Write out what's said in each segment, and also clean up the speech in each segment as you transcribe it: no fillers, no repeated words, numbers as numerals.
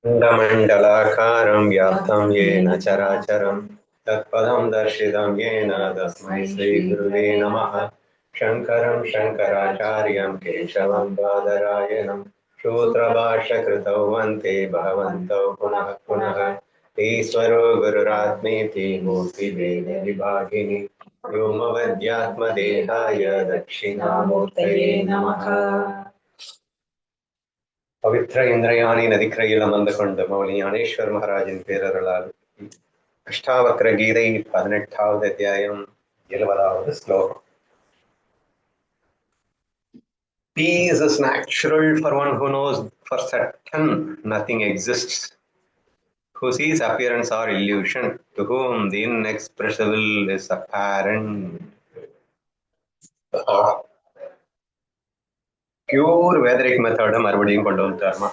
अण्डमण्डलाकारं व्याप्तं येन चराचरं तत्पदं दर्शितं येन तस्मै श्रीगुरुवे नमः। शङ्करं शङ्कराचार्यं केशवं बादरायणं सूत्रभाष्यकृतौ वन्दे भगवन्तौ पुनः पुनः। ईश्वरो गुरुरात्मेति मूर्तिभेदविभागिनि व्योमवद्यात्मदेहाय दक्षिणामूर्तये नमः। பவித்ர இந்திரயாணி நதிக்கரையில் அமர்ந்து கொண்ட மௌலி ஞானேஸ்வர் மகாராஜின் பேரருளால் அஷ்டாவக்ர கீதை 18வது அத்தியாயம் 70வது ஸ்லோகம். Peace is natural for one who knows for certain nothing exists, who sees appearance or illusion, to whom the inexpressible is apparent. Pure Vedic method மறுபடியும் கொண்டு வந்துட்டார்மா.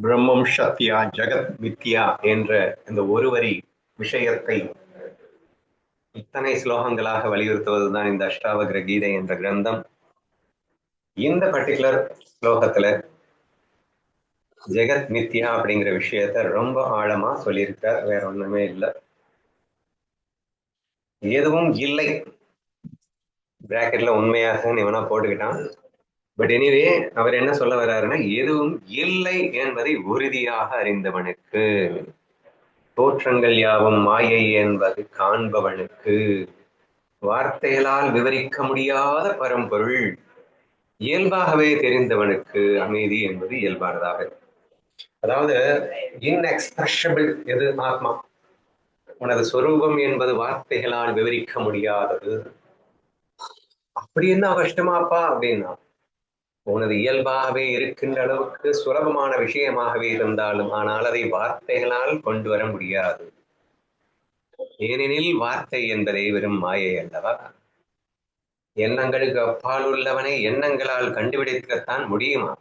பிரம்மம் சத்யா ஜெகத் வித்யா என்ற இந்த ஒரு வரி விஷயத்தை இத்தனை ஸ்லோகங்களாக வலியுறுத்துவதுதான் இந்த அஷ்டாவக்ர கீதை என்ற கிரந்தம். இந்த பர்டிகுலர் ஸ்லோகத்துல ஜெகத் மித்யா அப்படிங்கிற விஷயத்த ரொம்ப ஆழமா சொல்லியிருக்கார். வேற ஒண்ணுமே இல்லை, எதுவும் இல்லை பிராக்கெட்ல உண்மையாக இவனா போட்டுக்கிட்டான். பட் எனிவே அவர் என்ன சொல்ல வர்றாருன்னா, எதுவும் இல்லை என்பதை உறுதியாக அறிந்தவனுக்கு, தோற்றங்கள் யாவும் மாயை என்பது காண்பவனுக்கு, வார்த்தைகளால் விவரிக்க முடியாத பரம்பொருள் இயல்பாகவே தெரிந்தவனுக்கு அமைதி என்பது இயல்பானதாக. அதாவது இன்எக்ஸ்பிரஷபிள் எது? ஆத்மா. உனது சொரூபம் என்பது வார்த்தைகளால் விவரிக்க முடியாதது. அப்படி என்ன கஷ்டமாப்பா அப்படின்னா, உனது இயல்பாகவே இருக்கின்ற அளவுக்கு சுலபமான விஷயமாகவே இருந்தாலும் ஆனால் அதை வார்த்தைகளால் கொண்டு வர முடியாது. ஏனெனில் வார்த்தை என்பதை வெறும் மாயை அல்லவா. எண்ணங்களுக்கு அப்பால் உள்ளவனை எண்ணங்களால் கண்டுபிடிக்கத்தான் முடியுமா?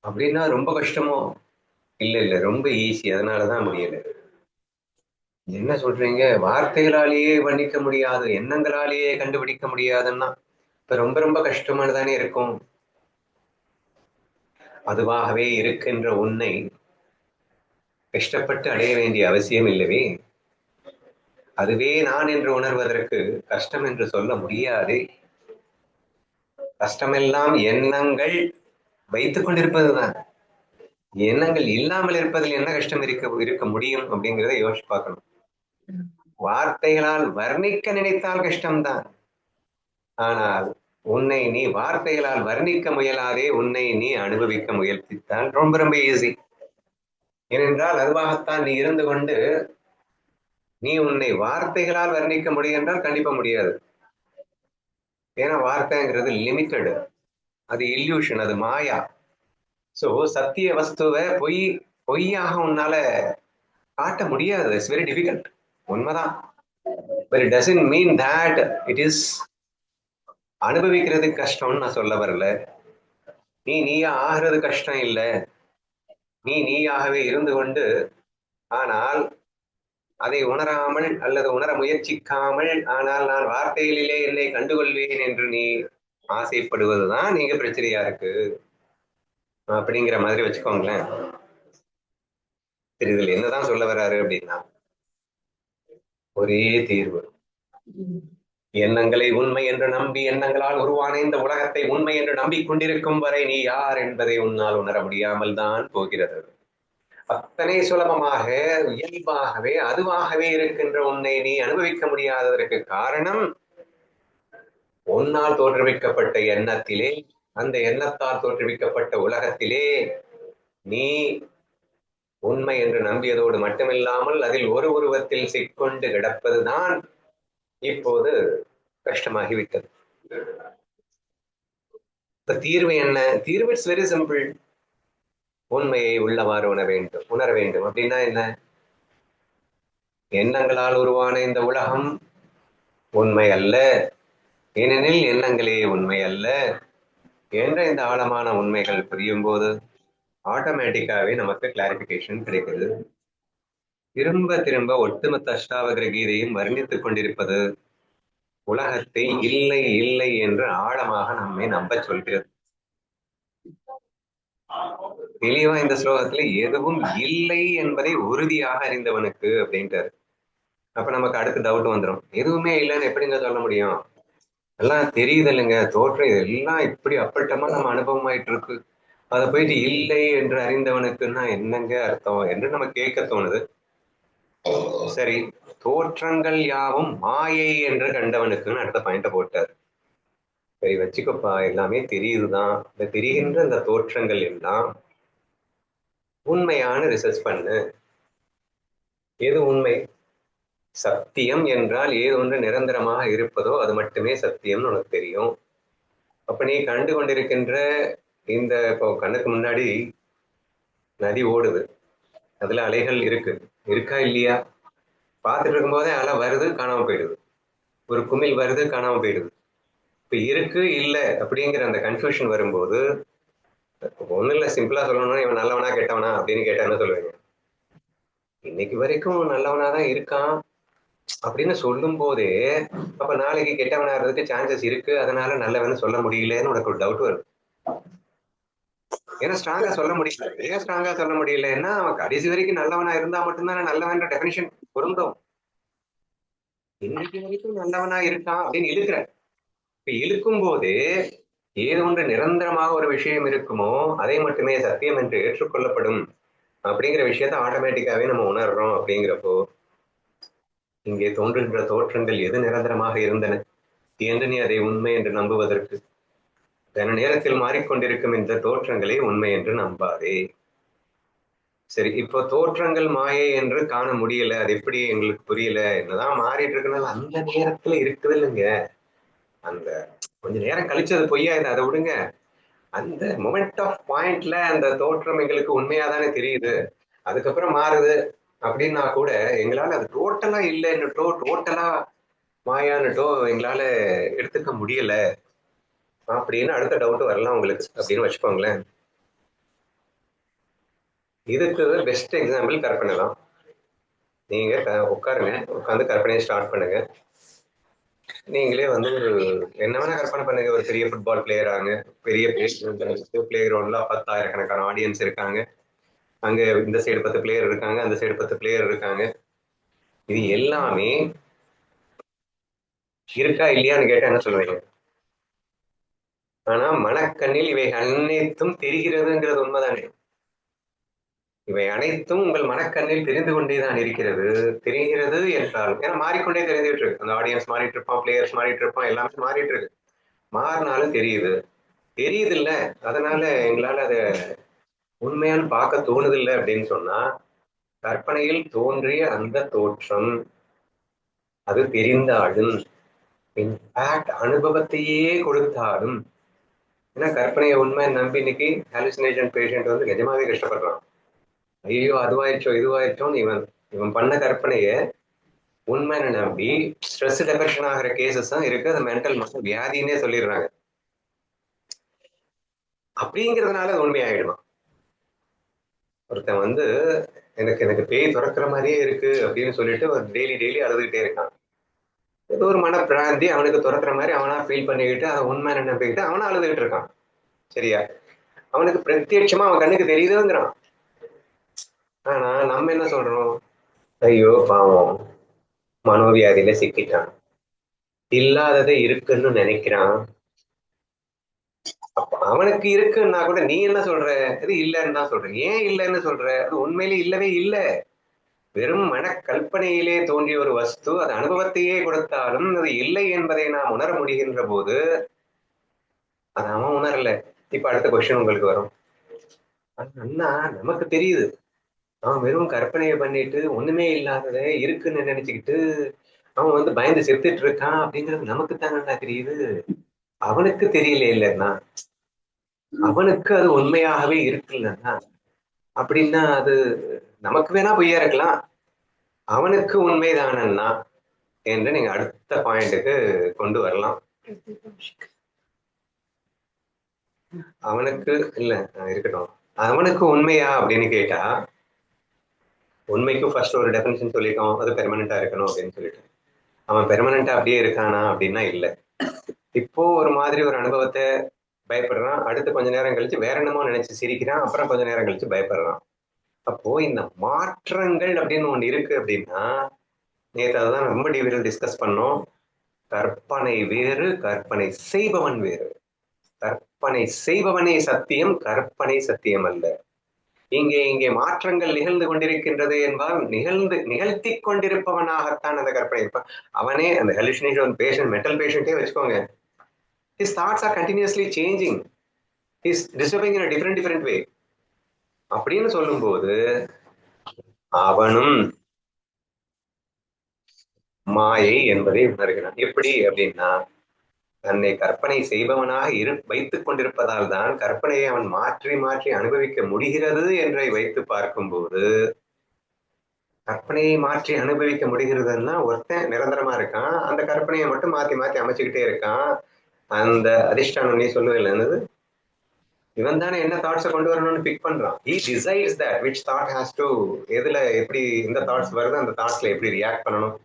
அப்படின்னா ரொம்ப கஷ்டமோ? இல்ல இல்ல, ரொம்ப ஈஸி. அதனாலதான் முடியல. என்ன சொல்றீங்க? வார்த்தைகளாலேயே வர்ணிக்க முடியாது, எண்ணங்களாலேயே கண்டுபிடிக்க முடியாதுன்னா இப்ப ரொம்ப ரொம்ப கஷ்டமானதானே இருக்கும். அதுவாகவே இருக்கின்ற உன்னை கஷ்டப்பட்டு அடைய வேண்டிய அவசியம் இல்லவே. அதுவே நான் என்று உணர்வதற்கு கஷ்டம் என்று சொல்ல முடியாது. கஷ்டமெல்லாம் எண்ணங்கள் வைத்துக் கொண்டிருப்பதுதான். எண்ணங்கள் இல்லாமல் இருப்பதில் என்ன கஷ்டம் இருக்க முடியும் அப்படிங்கிறத யோசிச்சு பார்க்கணும். வார்த்தைகளால் வர்ணிக்க நினைத்தால் கஷ்டம்தான். ஆனால் உன்னை நீ வார்த்தைகளால் வர்ணிக்க முயலாதே, உன்னை நீ அனுபவிக்க முயற்சித்தால் ரொம்ப ரொம்ப ஈஸி. ஏனென்றால் அதுவாகத்தான் நீ இருந்து கொண்டு நீ உன்னை வார்த்தைகளால் வர்ணிக்க முடியும் என்றால் கண்டிப்பா முடியாது. ஏன்னா வார்த்தைங்கிறது லிமிட்டடு, அது இல்யூஷன், அது மாயா. சோ சத்திய வஸ்துவை பொய்யாக உன்னால காட்ட முடியாது. It's very difficult. உண்மைதான். But it doesn't mean that it is அனுபவிக்கிறது கஷ்டம்னு நான் சொல்ல வரல. நீயா ஆகிறது கஷ்டம் இல்லை, நீயாகவே இருந்து கொண்டு ஆனால் அதை உணராமல் அல்லது உணர முயற்சிக்காமல் ஆனால் நான் வார்த்தைகளிலே என்னை கண்டுகொள்வேன் என்று நீ ஆசைப்படுவதுதான் நீங்க பிரச்சனையா இருக்கு அப்படிங்கிற மாதிரி வச்சுக்கோங்களேன். தெரியுதுல என்னதான் சொல்ல வர்றாரு அப்படின்னா, ஒரே தீர்வு. எண்ணங்களை உண்மை என்று நம்பி எண்ணங்களால் உருவான இந்த உலகத்தை உண்மை என்று நம்பிக்கொண்டிருக்கும் வரை நீ யார் என்பதை உன்னால் உணர முடியாமல் தான் போகிறது. அத்தனை சுலபமாக இயல்பாகவே அதுவாகவே இருக்கின்ற உன்னை நீ அனுபவிக்க முடியாததற்கு காரணம் உன்னால் தோற்றுவிக்கப்பட்ட எண்ணத்திலே, அந்த எண்ணத்தால் தோற்றுவிக்கப்பட்ட உலகத்திலே நீ உண்மை என்று நம்பியதோடு மட்டுமில்லாமல் அதில் ஒரு உருவத்தில் சிக்கொண்டு கிடப்பதுதான் இப்போது கஷ்டமாகிவிட்டது. இப்ப தீர்வு என்ன? தீர்வு இட்ஸ் வெரி சிம்பிள். உண்மையை உள்ளவாறு உணர வேண்டும். அப்படின்னா என்ன? எண்ணங்களால் உருவான இந்த உலகம் உண்மை அல்ல, ஏனெனில் எண்ணங்களே உண்மை அல்ல என்ற இந்த ஆழமான உண்மைகள் புரியும் போது ஆட்டோமேட்டிக்காவே நமக்கு கிளாரிபிகேஷன் கிடைக்குது. திரும்ப திரும்ப ஒட்டுமொத்த அஷ்டாவக்ர கீதையும் வர்ணித்துக் கொண்டிருப்பது உலகத்தை இல்லை இல்லை என்று ஆழமாக நம்மை நம்ப சொல்கிறது. தெளிவா இந்த ஸ்லோகத்துல எதுவும் இல்லை என்பதை உறுதியாக அறிந்தவனுக்கு அப்படின்ட்டாரு. அப்ப நமக்கு அடுத்த டவுட் வந்துடும், எதுவுமே இல்லைன்னு எப்படிங்க சொல்ல முடியும்? எல்லாம் தெரியுது இல்லைங்க, தோற்றம் இதெல்லாம் இப்படி அப்பட்டமா நம்ம அனுபவம் ஆயிட்டு இருக்கு, அதை போயிட்டு இல்லை என்று அறிந்தவனுக்குன்னா என்னங்க அர்த்தம் என்று நம்ம கேட்க தோணுது. சரி, தோற்றங்கள் யாவும் மாயை என்று கண்டவனுக்குன்னு அடுத்த பாயிண்ட போட்டார். சரி வச்சுக்கப்பா, எல்லாமே தெரியுதுதான், இந்த தெரிகின்ற இந்த தோற்றங்கள் எல்லாம் உண்மையான ரிசர்ச் பண்ணு. எது உண்மை? சத்தியம் என்றால் ஏது ஒன்று நிரந்தரமாக இருப்பதோ அது மட்டுமே சத்தியம்னு உனக்கு தெரியும். அப்ப நீ கண்டு கொண்டிருக்கின்ற இந்த இப்போ கண்ணுக்கு முன்னாடி நதி ஓடுது, அதுல அலைகள் இருக்கு, இருக்கா இல்லையா? பார்த்துட்டு இருக்கும் போதே அலை வருது, காணாம போயிடுது, ஒரு குமிழ் வருது, காணாம போயிடுது. இப்ப இருக்கு இல்ல அப்படிங்கிற அந்த கன்ஃபியூஷன் வரும்போது ஒண்ணு இல்ல, சிம்பிளா சொல்லணும்னா இவன் நல்லவனா கெட்டவனா அப்படின்னு கேட்டா என்ன சொல்லுவீங்க? இன்னைக்கு வரைக்கும் நல்லவனாதான் இருக்கான் அப்படின்னு சொல்லும் போதே அப்ப நாளைக்கு கெட்டவனா இருந்ததுக்கு சான்சஸ் இருக்கு, அதனால நல்லவன்னு சொல்ல முடியலன்னு உனக்கு ஒரு டவுட் வரும். ஏன்னா ஸ்ட்ராங்கா சொல்ல முடியல. ஏன் ஸ்ட்ராங்கா சொல்ல முடியலன்னா அவன் கடைசி வரைக்கும் நல்லவனா இருந்தா மட்டும்தான் நல்லவன்ற டெபினிஷன் பொருந்தும். இன்னைக்கு வரைக்கும் நல்லவனா இருக்கான் அப்படின்னு இழுக்கிற. இப்ப இழுக்கும் போது ஏது ஒன்று நிரந்தரமாக ஒரு விஷயம் இருக்குமோ அதை மட்டுமே சத்தியம் என்று ஏற்றுக்கொள்ளப்படும் அப்படிங்கிற விஷயத்த ஆட்டோமேட்டிக்காவே நம்ம உணர்றோம். அப்படிங்கிறப்போ இங்கே தோன்றுகின்ற தோற்றங்கள் எது நிரந்தரமாக இருந்தன என்று நீ அதை உண்மை என்று நம்புவதற்கு? கன நேரத்தில் மாறிக்கொண்டிருக்கும் இந்த தோற்றங்களை உண்மை என்று நம்பாதே. சரி, இப்போ தோற்றங்கள் மாயை என்று காண முடியல, அது எப்படி எங்களுக்கு புரியல, என்னதான் மாறிட்டு இருக்குனால அந்த நேரத்துல இருக்குது இல்லைங்க, அந்த கொஞ்ச நேரம் கழிச்சு அது பொய்யாயுது, அதை விடுங்க. அந்த மொமெண்ட் ஆஃப் பாயிண்ட்ல அந்த தோற்றம் எங்களுக்கு உண்மையா தானே தெரியுது, அதுக்கப்புறம் மாறுது அப்படின்னா கூட எங்களால அது டோட்டலா இல்லைன்னுட்டோ டோட்டலா மாயான்னுட்டோ எங்களால எடுத்துக்க முடியல அப்படின்னு அடுத்த டவுட் வரலாம் உங்களுக்கு அப்படின்னு வச்சுக்கோங்களேன். இதுக்கு பெஸ்ட் எக்ஸாம்பிள் கற்பனை தான். நீங்க உட்காருங்க, உட்காந்து கற்பனையை ஸ்டார்ட் பண்ணுங்க. நீங்களே வந்து என்ன வேணா கற்பனை பண்ணுங்க, ஒரு பெரிய ஃபுட்பால் பிளேயர் ஆங்க, பெரிய பிளே கிரவுண்ட்ல 10,000 ஆடியன்ஸ் இருக்காங்க, அங்க இந்த சைடு 10 பிளேயர் இருக்காங்க, அந்த சைடு 10 பிளேயர் இருக்காங்க. இது எல்லாமே இருக்கா இல்லையான்னு கேட்டா என்ன சொல்லுவீங்க? ஆனா மனக்கண்ணில் இவை அனைத்தும் தெரிகிறதுங்கிறது உண்மைதானே? இவை அனைத்தும் உங்கள் மனக்கண்ணில் தெரிந்து கொண்டேதான் இருக்கிறது. தெரிகிறது என்றாலும் ஏன்னா மாறிக்கொண்டே தெரிஞ்சுட்டு இருக்கு, அந்த ஆடியன்ஸ் மாறிட்டு இருப்பான், பிளேயர்ஸ் மாறிட்டு இருப்பான், எல்லாமே மாறிட்டு இருக்கு, மாறினாலும் தெரியுது. தெரியுது இல்ல, அதனால எங்களால அதை உண்மையான்னு பார்க்க தோணுதில்லை அப்படின்னு சொன்னா கற்பனையில் தோன்றிய அந்த தோற்றம் அது தெரிந்தாலும் இன்ஃபேக்ட் அனுபவத்தையே கொடுத்தாலும், ஏன்னா கற்பனையை உண்மை நம்பி இன்னைக்கு ஹாலுசினேஷன் பேஷண்ட் வந்து நிஜமாவே கஷ்டப்படுறான். ஐயோ அதுவாயிடுச்சோ இதுவாயிடுச்சோன்னு இவன் இவன் பண்ண கற்பனையை உண்மைன்னு நம்பி ஸ்ட்ரெஸ் டெப்ரெஷன் ஆகிற கேசஸ் தான் இருக்கு, அது மென்டல் மசல் வியாதின்னே சொல்லிடுறாங்க. அப்படிங்கிறதுனால அது உண்மையாயிடுமா? ஒருத்தன் வந்து எனக்கு எனக்கு பேய் துறக்கிற மாதிரியே இருக்கு அப்படின்னு சொல்லிட்டு டெய்லி டெய்லி அழுதுகிட்டே இருக்கான். ஏதோ ஒரு மனப்பிராந்தி அவனுக்கு துறக்கிற மாதிரி அவனா ஃபீல் பண்ணிக்கிட்டு அதை உண்மை நம்பிக்கிட்டு அவனா அழுதுகிட்டு இருக்கான். சரியா? அவனுக்கு பிரத்யட்சமா அவன் கண்ணுக்கு தெரியுதுங்கிறான். ஆனா நம்ம என்ன சொல்றோம்? ஐயோ பாவம், மனோவியாதியில சிக்கிட்டான், இல்லாததை இருக்குன்னு நினைக்கிறான். அப்ப அவனுக்கு இருக்குன்னா கூட நீ என்ன சொல்ற? இது இல்லைன்னு தான் சொல்ற. ஏன் இல்லைன்னு சொல்ற? அது உண்மையிலே இல்லவே இல்லை. வெறும் மனக்கல்பனையிலே தோன்றிய ஒரு வஸ்து, அது அனுபவத்தையே கொடுத்தாலும் அது இல்லை என்பதை நாம் உணர முடிகின்ற போது அது அவன் உணரல. இப்ப அடுத்த கொஸ்டின் உங்களுக்கு வரும், அண்ணா நமக்கு தெரியுது அவன் வெறும் கற்பனையை பண்ணிட்டு ஒண்ணுமே இல்லாததை இருக்குன்னு நினைச்சுக்கிட்டு அவன் வந்து பயந்து செத்துட்டு இருக்கான் அப்படிங்கிறது நமக்கு தானே தெரியுது, அவனுக்கு தெரியல இல்லைன்னா, அவனுக்கு அது உண்மையாகவே இருக்குல்லன்னா, அப்படின்னா அது நமக்கு வேணா பொய்யா இருக்கலாம், அவனுக்கு உண்மைதானன்னா என்று நீங்க அடுத்த பாயிண்ட்டுக்கு கொண்டு வரலாம். அவனுக்கு இல்ல இருக்கட்டும், அவனுக்கு உண்மையா அப்படின்னு கேட்டா உண்மைக்கு ஃபர்ஸ்ட் ஒரு டெஃபினிஷன் சொல்லியிருக்கோம், அது பெர்மனண்டா இருக்கணும் அப்படின்னு சொல்லிட்டு. அவன் பெர்மனண்டா அப்படியே இருக்கானா அப்படின்னா இல்ல. இப்போ ஒரு மாதிரி ஒரு அனுபவத்தை பயப்படுறான், அடுத்து கொஞ்ச நேரம் கழிச்சு வேற என்னமோ நினைச்சு சிரிக்கிறான், அப்புறம் கொஞ்ச நேரம் கழிச்சு பயப்படுறான். அப்போ இந்த மாற்றங்கள் அப்படின்னு ஒண்ணு இருக்கு அப்படின்னா, நேற்று அதான் ரொம்ப டீவியில் டிஸ்கஸ் பண்ணோம். கற்பனை வேறு, கற்பனை செய்பவன் வேறு. கற்பனை செய்பவனே சத்தியம், கற்பனை சத்தியம் அல்ல. இங்கே மாற்றங்கள் நிகழ்ந்து கொண்டிருக்கின்றது என்பால் நிகழ்த்தி கொண்டிருப்பவனாகத்தான் அந்த கற்பனை இருப்பான். அவனே அந்த ஹெலுசினேஷன் பேஷண்ட், மென்டல் பேஷண்டே வச்சுக்கோங்க, his thoughts are continuously changing, he is disturbing in a different way அப்படின்னு சொல்லும்போது அவனும் மாயை என்பதை உணர்கிறான். எப்படி அப்படின்னா, தன்னை கற்பனை செய்பவனாக வைத்துக் கொண்டிருப்பதால் தான் கற்பனையை அவன் மாற்றி மாற்றி அனுபவிக்க முடிகிறது என்றை வைத்து பார்க்கும்போது, கற்பனையை மாற்றி அனுபவிக்க முடிகிறதுன்னா ஒருத்தன் நிரந்தரமா இருக்கான், அந்த கற்பனையை மட்டும் மாத்தி மாத்தி அமைச்சுக்கிட்டே இருக்கான். அந்த அதிஷ்டானம் நீ சொல்லுவதில்லை என்னது, இவன் தானே என்ன தாட்ஸை கொண்டு வரணும்னு பிக் பண்றான். he decides that which thought has to, எதுல எப்படி இந்த தாட்ஸ் வருது, அந்த தாட்ஸ்ல எப்படி ரியாக்ட் பண்ணணும்,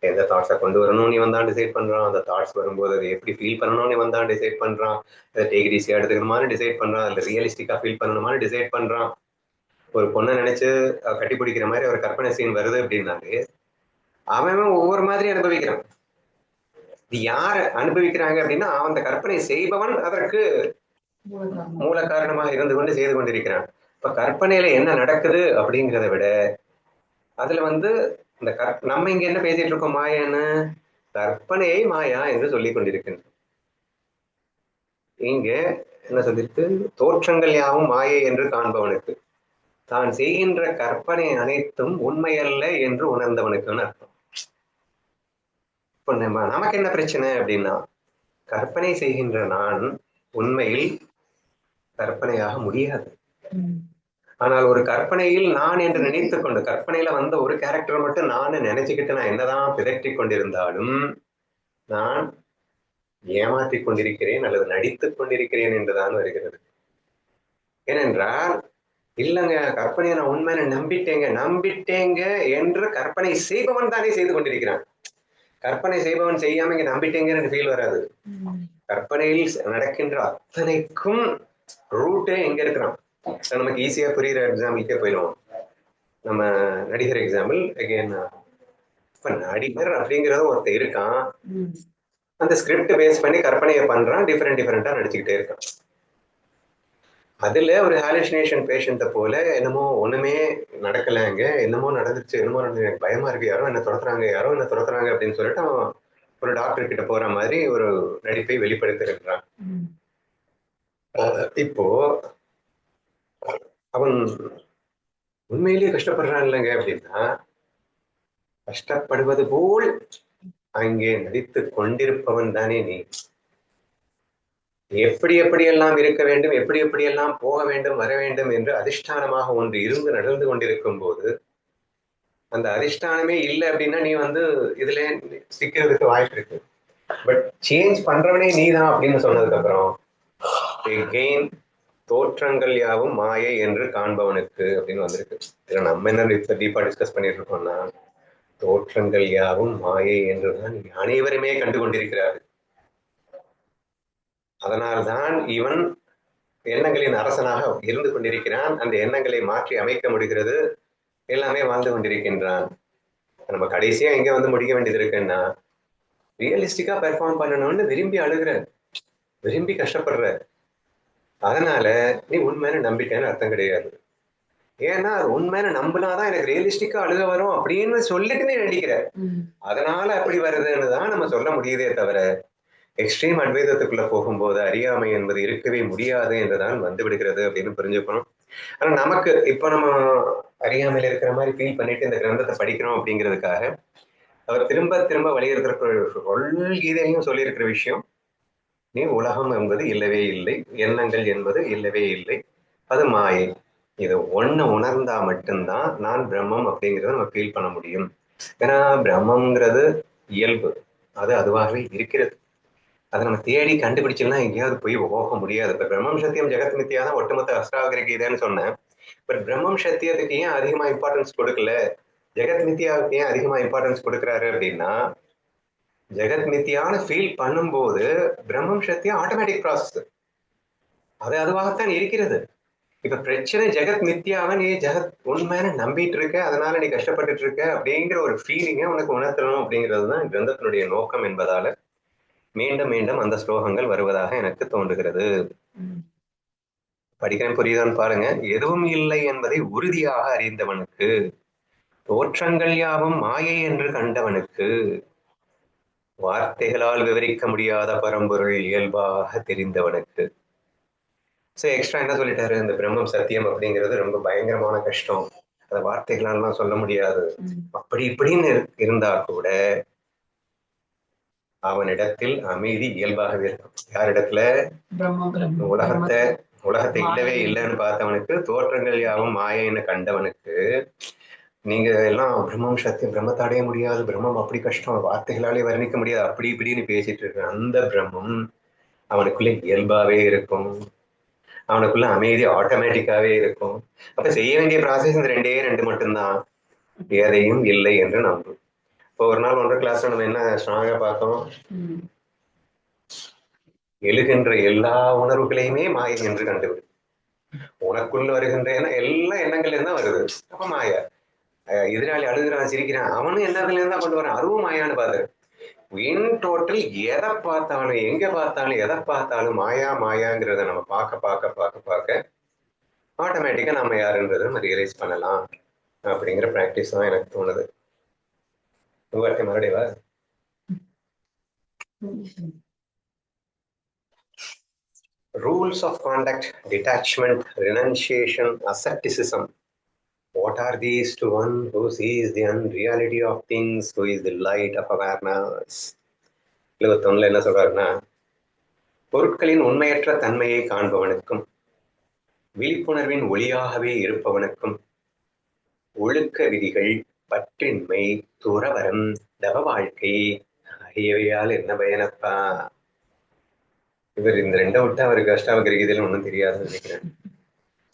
எந்த தாட்ஸை கொண்டு வரணும்னு இவன் தான் டிசைட் பண்றான், அந்த தாட்ஸ் வரும்போது அதை எப்படி ஃபீல் பண்ணணும்னு இவன் தான் டிசைட் பண்றான், அதை டேக் இட் ஈஸியா எடுத்துக்கணுமான்னு டிசைட் பண்றான், அதில் ரியலிஸ்டிக்கா ஃபீல் பண்ணணுமான்னு டிசைட் பண்றான். ஒரு பொண்ணை நினைச்சு கட்டி பிடிக்கிற மாதிரி ஒரு கற்பனை சீன் வருது அப்படின்னாலே அவன் ஒவ்வொரு மாதிரி அனுபவிக்கிறான். யார் அனுபவிக்கிறாங்க அப்படின்னா, அந்த கற்பனை செய்பவன் அதற்கு மூல காரணமாக இருந்து கொண்டு செய்து கொண்டிருக்கிறான். இப்ப கற்பனையில என்ன நடக்குது அப்படிங்கிறத விட அதுல இந்த நம்ம இங்க என்ன பேசிட்டு இருக்கோம், மாயான்னு, கற்பனையை மாயா என்று சொல்லிக் கொண்டிருக்கின்றோம். இங்க என்ன சொல்லிருக்கு, தோற்றங்கள் யாவும் மாயை என்று காண்பவனுக்கு, தான் செய்கின்ற கற்பனை அனைத்தும் உண்மையல்ல என்று உணர்ந்தவனுக்குன்னு அர்த்தம். இப்போ நமக்கு என்ன பிரச்சனை அப்படின்னா, கற்பனை செய்கின்ற நான் உண்மையில் கற்பனையாக முடியாது. ஆனால் ஒரு கற்பனையில் நான் என்று நினைத்துக் கொண்டு, கற்பனையில வந்த ஒரு கேரக்டர் மட்டும் நான் நினைச்சுக்கிட்டு நான் என்னதான் பிதற்றிக் கொண்டிருந்தாலும் நான் ஏமாற்றிக் கொண்டிருக்கிறேன் அல்லது நடித்துக் கொண்டிருக்கிறேன் என்றுதான் வருகிறது. ஏனென்றால் இல்லைங்க, கற்பனையை நான் உண்மையை நம்பிட்டேங்க என்று கற்பனை செய்பவன் தானே செய்து கொண்டிருக்கிறான். கற்பனை செய்பவன் செய்யாம இங்க நம்பிட்டேங்கன்னு ஃபீல் வராது. கற்பனையில் நடக்கின்ற அத்தனைக்கும் ரூட்டே எங்க இருக்கிறான். நமக்கு ஈஸியா புரியுற எக்ஸாம்பிளுக்கே போயிடுவோம். நம்ம நடிகர் எக்ஸாம்பிள் அகைன், இப்ப நடிகர் அப்படிங்கறது ஒருத்தர் இருக்கான், அந்த ஸ்கிரிப்ட் பேஸ் பண்ணி கற்பனையை பண்றான், டிஃபரெண்டா நடிச்சுக்கிட்டே இருக்கான். அதுல ஒரு ஹாலுசினேஷன் பேஷண்ட்டை போல என்னமோ ஒண்ணுமே நடக்கலைங்க, என்னமோ நடந்துச்சு, என்னமோ நடந்து எனக்கு பயமா இருக்கு, யாரோ என்ன துரத்துறாங்க அப்படின்னு சொல்லிட்டு அவன் ஒரு டாக்டர் கிட்ட போற மாதிரி ஒரு நடிப்பை வெளிப்படுத்திருக்கிறான். இப்போ அவன் உண்மையிலேயே கஷ்டப்படுறான் இல்லைங்க அப்படின்னா, கஷ்டப்படுவது போல் அங்கே நடித்து கொண்டிருப்பவன் தானே நீ. எப்படியெல்லாம் இருக்க வேண்டும், எப்படியெல்லாம் போக வேண்டும், வர வேண்டும் என்று அதிஷ்டானமாக ஒன்று இருந்து நடந்து கொண்டிருக்கும் போது, அந்த அதிஷ்டானமே இல்லை அப்படின்னா நீ இதுல சிக்கிறதுக்கு வாய்ப்பு இருக்கு. பட் சேஞ்ச் பண்றவனே நீதான் அப்படின்னு சொன்னதுக்கு அப்புறம் again, தோற்றங்கள் யாவும் மாயை என்று காண்பவனுக்கு அப்படின்னு வந்திருக்கு. இதுல நம்ம என்ன டீப்பா டிஸ்கஸ் பண்ணிட்டு இருக்கோம்னா, தோற்றங்கள் யாவும் மாயை என்றுதான் அனைவருமே கண்டு கொண்டிருக்கிறார்கள். அதனால்தான் இவன் எண்ணங்களின் அரசனாக இருந்து கொண்டிருக்கிறான், அந்த எண்ணங்களை மாற்றி அமைக்க முடிகிறது, எல்லாமே வாழ்ந்து கொண்டிருக்கின்றான். நம்ம கடைசியா எங்க முடிக்க வேண்டியது இருக்குன்னா, ரியலிஸ்டிக்கா பெர்ஃபார்ம் பண்ணணும்னு விரும்பி அழுகிற, விரும்பி கஷ்டப்படுற, அதனால நீ உண்மையான நம்பிக்கைன்னு அர்த்தம் கிடையாது. ஏன்னா அது உண்மையான நம்பினாதான் எனக்கு ரியலிஸ்டிக்கா அழுக வரும் அப்படின்னு சொல்லிட்டு நீ நடிக்கிற, அதனால அப்படி வருதுன்னு தான் நம்ம சொல்ல முடியுதே தவிர, எக்ஸ்ட்ரீம் அத்வைதத்துக்குள்ள போகும்போது அறியாமை என்பது இருக்கவே முடியாது என்றுதான் வந்து விடுகிறது அப்படின்னு புரிஞ்சுக்கணும். ஆனா நமக்கு இப்ப நம்ம அறியாமையில இருக்கிற மாதிரி ஃபீல் பண்ணிட்டு இந்த கிரந்தத்தை படிக்கிறோம் அப்படிங்கிறதுக்காக அவர் திரும்ப வலியுறுத்துற கீதையும் சொல்லியிருக்கிற விஷயம், நீ உலகம் என்பது இல்லவே இல்லை, எண்ணங்கள் என்பது இல்லவே இல்லை, அது மாயை. இது ஒண்ணு உணர்ந்தா மட்டும்தான் நான் பிரம்மம் அப்படிங்கிறத நம்ம ஃபீல் பண்ண முடியும். ஏன்னா பிரம்மங்கிறது இயல்பு, அது அதுவாகவே இருக்கிறது. அதை நம்ம தேடி கண்டுபிடிச்சோம்னா எங்கேயாவது போய் போக முடியாது. இப்ப பிரம்மம் சத்தியம் ஜெகத் மித்தியா தான் ஒட்டுமொத்த அஷ்டாவகர கீதைன்னு சொன்னேன். பட் பிரம்மம் சத்தியத்துக்கு ஏன் அதிகமா இம்பார்ட்டன்ஸ் கொடுக்கல, ஜெகத் மித்தியாவுக்கு ஏன் அதிகமா இம்பார்ட்டன்ஸ் கொடுக்குறாரு அப்படின்னா, ஜெகத் மித்தியான ஃபீல் பண்ணும்போது பிரம்மம் சத்தியம் ஆட்டோமேட்டிக் ப்ராசஸ். அது அதுவாகத்தான் இருக்கிறது. இப்ப பிரச்சனை ஜெகத் மித்யாவை நீ ஜெகத் உண்மையான நம்பிட்டு இருக்க, அதனால நீ கஷ்டப்பட்டுட்டு இருக்க அப்படிங்கிற ஒரு ஃபீலிங்கை உனக்கு உணர்த்தணும் அப்படிங்கிறது தான் கிரந்தத்தினுடைய நோக்கம் என்பதால மீண்டும் மீண்டும் அந்த ஸ்லோகங்கள் வருவதாக எனக்கு தோன்றுகிறது. படிக்கிறேன், புரியுதான்னு பாருங்க. எதுவும் இல்லை என்பதை உறுதியாக அறிந்தவனுக்கு, தோற்றங்கள் யாவும் மாயை என்று கண்டவனுக்கு, வார்த்தைகளால் விவரிக்க முடியாத பரம்பொருள் இயல்பாக தெரிந்தவனுக்கு. சோ எக்ஸ்ட்ரா என்ன சொல்லிட்டாரு, இந்த பிரம்மம் சத்தியம் அப்படிங்கிறது ரொம்ப பயங்கரமான கஷ்டம், அதை வார்த்தைகளாலாம் சொல்ல முடியாது, அப்படி இப்படின்னு இருந்தா கூட அவனிடத்தில் அமைதி இயல்பாகவே இருக்கும். யாரிடத்துல? உலகத்தை இல்லவே இல்லைன்னு பார்த்தவனுக்கு, தோற்றங்கள் யாவும் மாயைன்னு கண்டவனுக்கு, நீங்க எல்லாம் பிரம்மம் சத்தியம், பிரம்மத்தை அடைய முடியாது, பிரம்மம் அப்படி கஷ்டம், வார்த்தைகளாலே வர்ணிக்க முடியாது, அப்படி இப்படின்னு பேசிட்டு இருக்க அந்த பிரம்மம் அவனுக்குள்ள இயல்பாவே இருக்கும், அவனுக்குள்ள அமைதி ஆட்டோமேட்டிக்காவே இருக்கும். அப்ப செய்ய வேண்டிய ப்ராசஸ் இந்த ரெண்டு மட்டும்தான், எதையும் இல்லை என்று நம்பும். இப்போ ஒரு நாள் 1 கிளாஸ்ல நம்ம என்ன ஸ்ட்ராங்கா பார்த்தோம், எழுகின்ற எல்லா உணர்வுகளையுமே மாயை என்று கண்டுவிடும். உனக்குள்ள வருகின்ற எல்லா எண்ணங்கள்ல இருந்தா வருது, அப்ப மாயா. எதிராளி அழுகிறான் சிரிக்கிறான், அவனும் என்னதுல இருந்தா கொண்டு வரான், அதுவும் மாயான்னு பாரு. இன் டோட்டல் எதை பார்த்தாலும் எங்க பார்த்தாலும் எதை பார்த்தாலும் மாயா மாயாங்கிறத நம்ம பார்க்க பார்க்க பார்க்க பார்க்க ஆட்டோமேட்டிக்கா நம்ம யாருன்றதை நம்ம ரியலைஸ் பண்ணலாம் அப்படிங்கிற பிராக்டிஸ் தான் எனக்கு தோணுது. மறுபடியும் rules of conduct, detachment, renunciation, asceticism. What are these to one who sees the unreality of things, who is the light of awareness? 21 என்ன சொல்றாருன்னா, பொருட்களின் உண்மையற்ற தன்மையை காண்பவனுக்கும் விழிப்புணர்வின் ஒளியாகவே இருப்பவனுக்கும் ஒழுக்க விதிகள், பற்றின்மை, துறவரம், தவ வாழ்க்கை ஆகியவையால் என்ன பயனப்பா? இவர் இந்த 2 விட்டு அவருக்கு அஷ்டாவகிரிகதையில ஒன்றும் தெரியாதுன்னு நினைக்கிறேன்.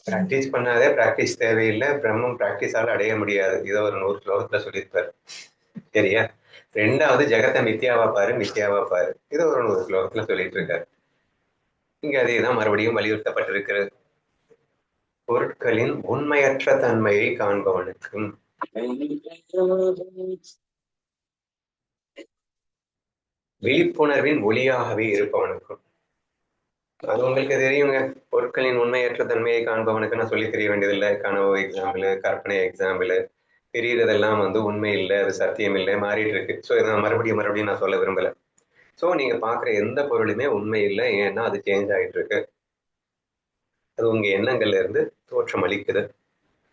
பிராக்டிஸ் பண்ணாதே, பிராக்டிஸ் தேவையில்லை, பிரம்மம் பிராக்டிஸால அடைய முடியாது, இதை ஒரு 100 ஸ்லோகத்துல சொல்லியிருப்பாரு. சரியா? 2வது ஜெகத்தை மித்யாவா பாரு, இதை ஒரு 100 ஸ்லோகத்துல சொல்லிட்டு இருக்காரு. இங்க அதேதான் மறுபடியும் வலியுறுத்தப்பட்டிருக்கிறது. பொருட்களின் உண்மையற்ற தன்மையை காண்பவனுக்கும் விழிப்புணர்வின் ஒளியாகவே இருப்பவனுக்கும். அது உங்களுக்கு தெரியுங்க, பொருட்களின் உண்மையற்ற தன்மையை காண்பவனுக்கு நான் சொல்லி தெரிய வேண்டியதில்லை. கனவு எக்ஸாம்பிள், கற்பனை எக்ஸாம்பிள், தெரியறதெல்லாம் உண்மை இல்லை, அது சத்தியம் இல்லை, மாறிட்டு இருக்கு. ஸோ இதை மறுபடியும் நான் சொல்ல விரும்பல. ஸோ நீங்க பாக்குற எந்த பொருளுமே உண்மை இல்லை, ஏன்னா அது சேஞ்ச் ஆகிட்டு இருக்கு, அது உங்க எண்ணங்கள்ல இருந்து தோற்றம் அளிக்குது.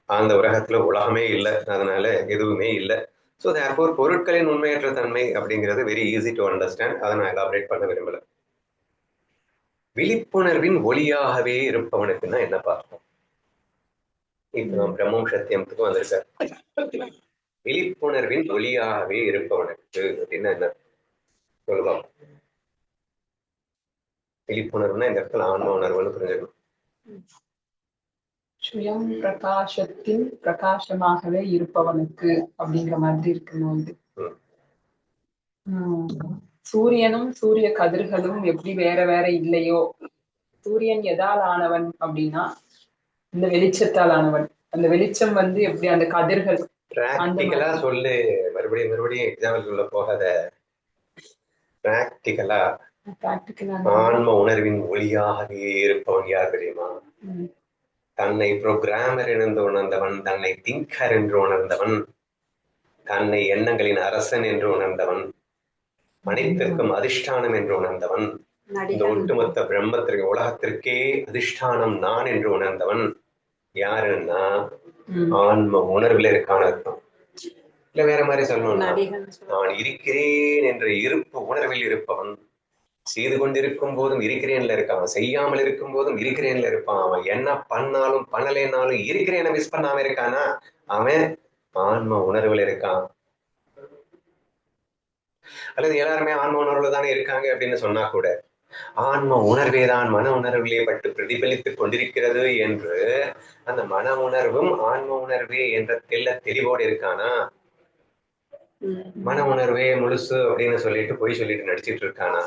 அந்த உலகத்துல உலகமே இல்லை, அதனால எதுவுமே இல்லை. ஸோ தேர்ஃபோர் பொருட்களின் உண்மையற்ற தன்மை அப்படிங்கிறது வெரி ஈஸி டு அண்டர்ஸ்டாண்ட், அதை நான் எலாபரேட் பண்ண விரும்பல. விழிப்புணர்வின் ஒளியாகவே இருப்பவனுக்குன்னா என்ன பார்ப்போம்? இப்ப நான் பிரம்மம் சத்தியத்துக்கு வந்திருக்க. விழிப்புணர்வின் ஒளியாகவே இருப்பவனுக்கு அப்படின்னா என்ன சொல்லுவாங்க? விழிப்புணர்வுனா இந்த இடத்துல ஆன்ம உணர்வுன்னு புரிஞ்சுக்கணும். சுயம் பிரகாசத்தின் பிரகாசமாகவே இருப்பவனுக்கு அப்படிங்கிற மாதிரி இருக்கணும். இது சூரியனும் சூரிய கதிர்களும் எப்படி வேற வேற இல்லையோ, சூரியன் எதால் ஆனவன் அப்படின்னா இந்த வெளிச்சத்தால் ஆனவன். அந்த வெளிச்சம் எப்படி அந்த கதிர்கள் பிராக்டிகலா சொல்லு, மறுபடியும் எக்ஸாம்பிள் உள்ள போகாத. பிராக்டிகலா ஆன்ம உணர்வின் ஒளியாகவே இருப்பவன் யார் தெரியுமா? தன்னை புரோகிராமர் என்று உணர்ந்தவன், தன்னை திங்கர் என்று உணர்ந்தவன், தன்னை எண்ணங்களின் அரசன் என்று உணர்ந்தவன், அனைத்திற்கும் அதிஷ்டானம் என்று உணர்ந்தவன், இந்த ஒட்டுமொத்த பிரம்மத்திற்கு உலகத்திற்கே அதிஷ்டானம் நான் என்று உணர்ந்தவன் யாருன்னா ஆன்ம உணர்வுல இருக்கான அர்த்தம். இல்ல வேற மாதிரி சொல்லணும்னா, நான் இருக்கிறேன் என்ற இருப்பு உணர்வில் இருப்பவன், செய்து கொண்டிருக்கும் போதும் இருக்கிறேன்ல இருக்கான், செய்யாமல் இருக்கும் போதும் இருக்கிறேன்ல இருப்பான். அவன் என்ன பண்ணாலும் பண்ணலைனாலும் இருக்கிறேன்னு மிஸ் பண்ணாம இருக்கானா, அவன் ஆன்ம உணர்வுல இருக்கான். அல்லது எல்லாருமே ஆன்ம உணர்வுல தானே இருக்காங்க அப்படின்னு சொன்னா கூட, ஆன்ம உணர்வேதான் மன உணர்விலே பட்டு பிரதிபலித்துக் கொண்டிருக்கிறது என்று அந்த மன உணர்வும் ஆன்ம உணர்வே என்ற தெளிவோடு இருக்கானா? மன உணர்வே முழுசு அப்படின்னு சொல்லிட்டு பொய் சொல்லிட்டு நடிச்சிட்டு இருக்கானா?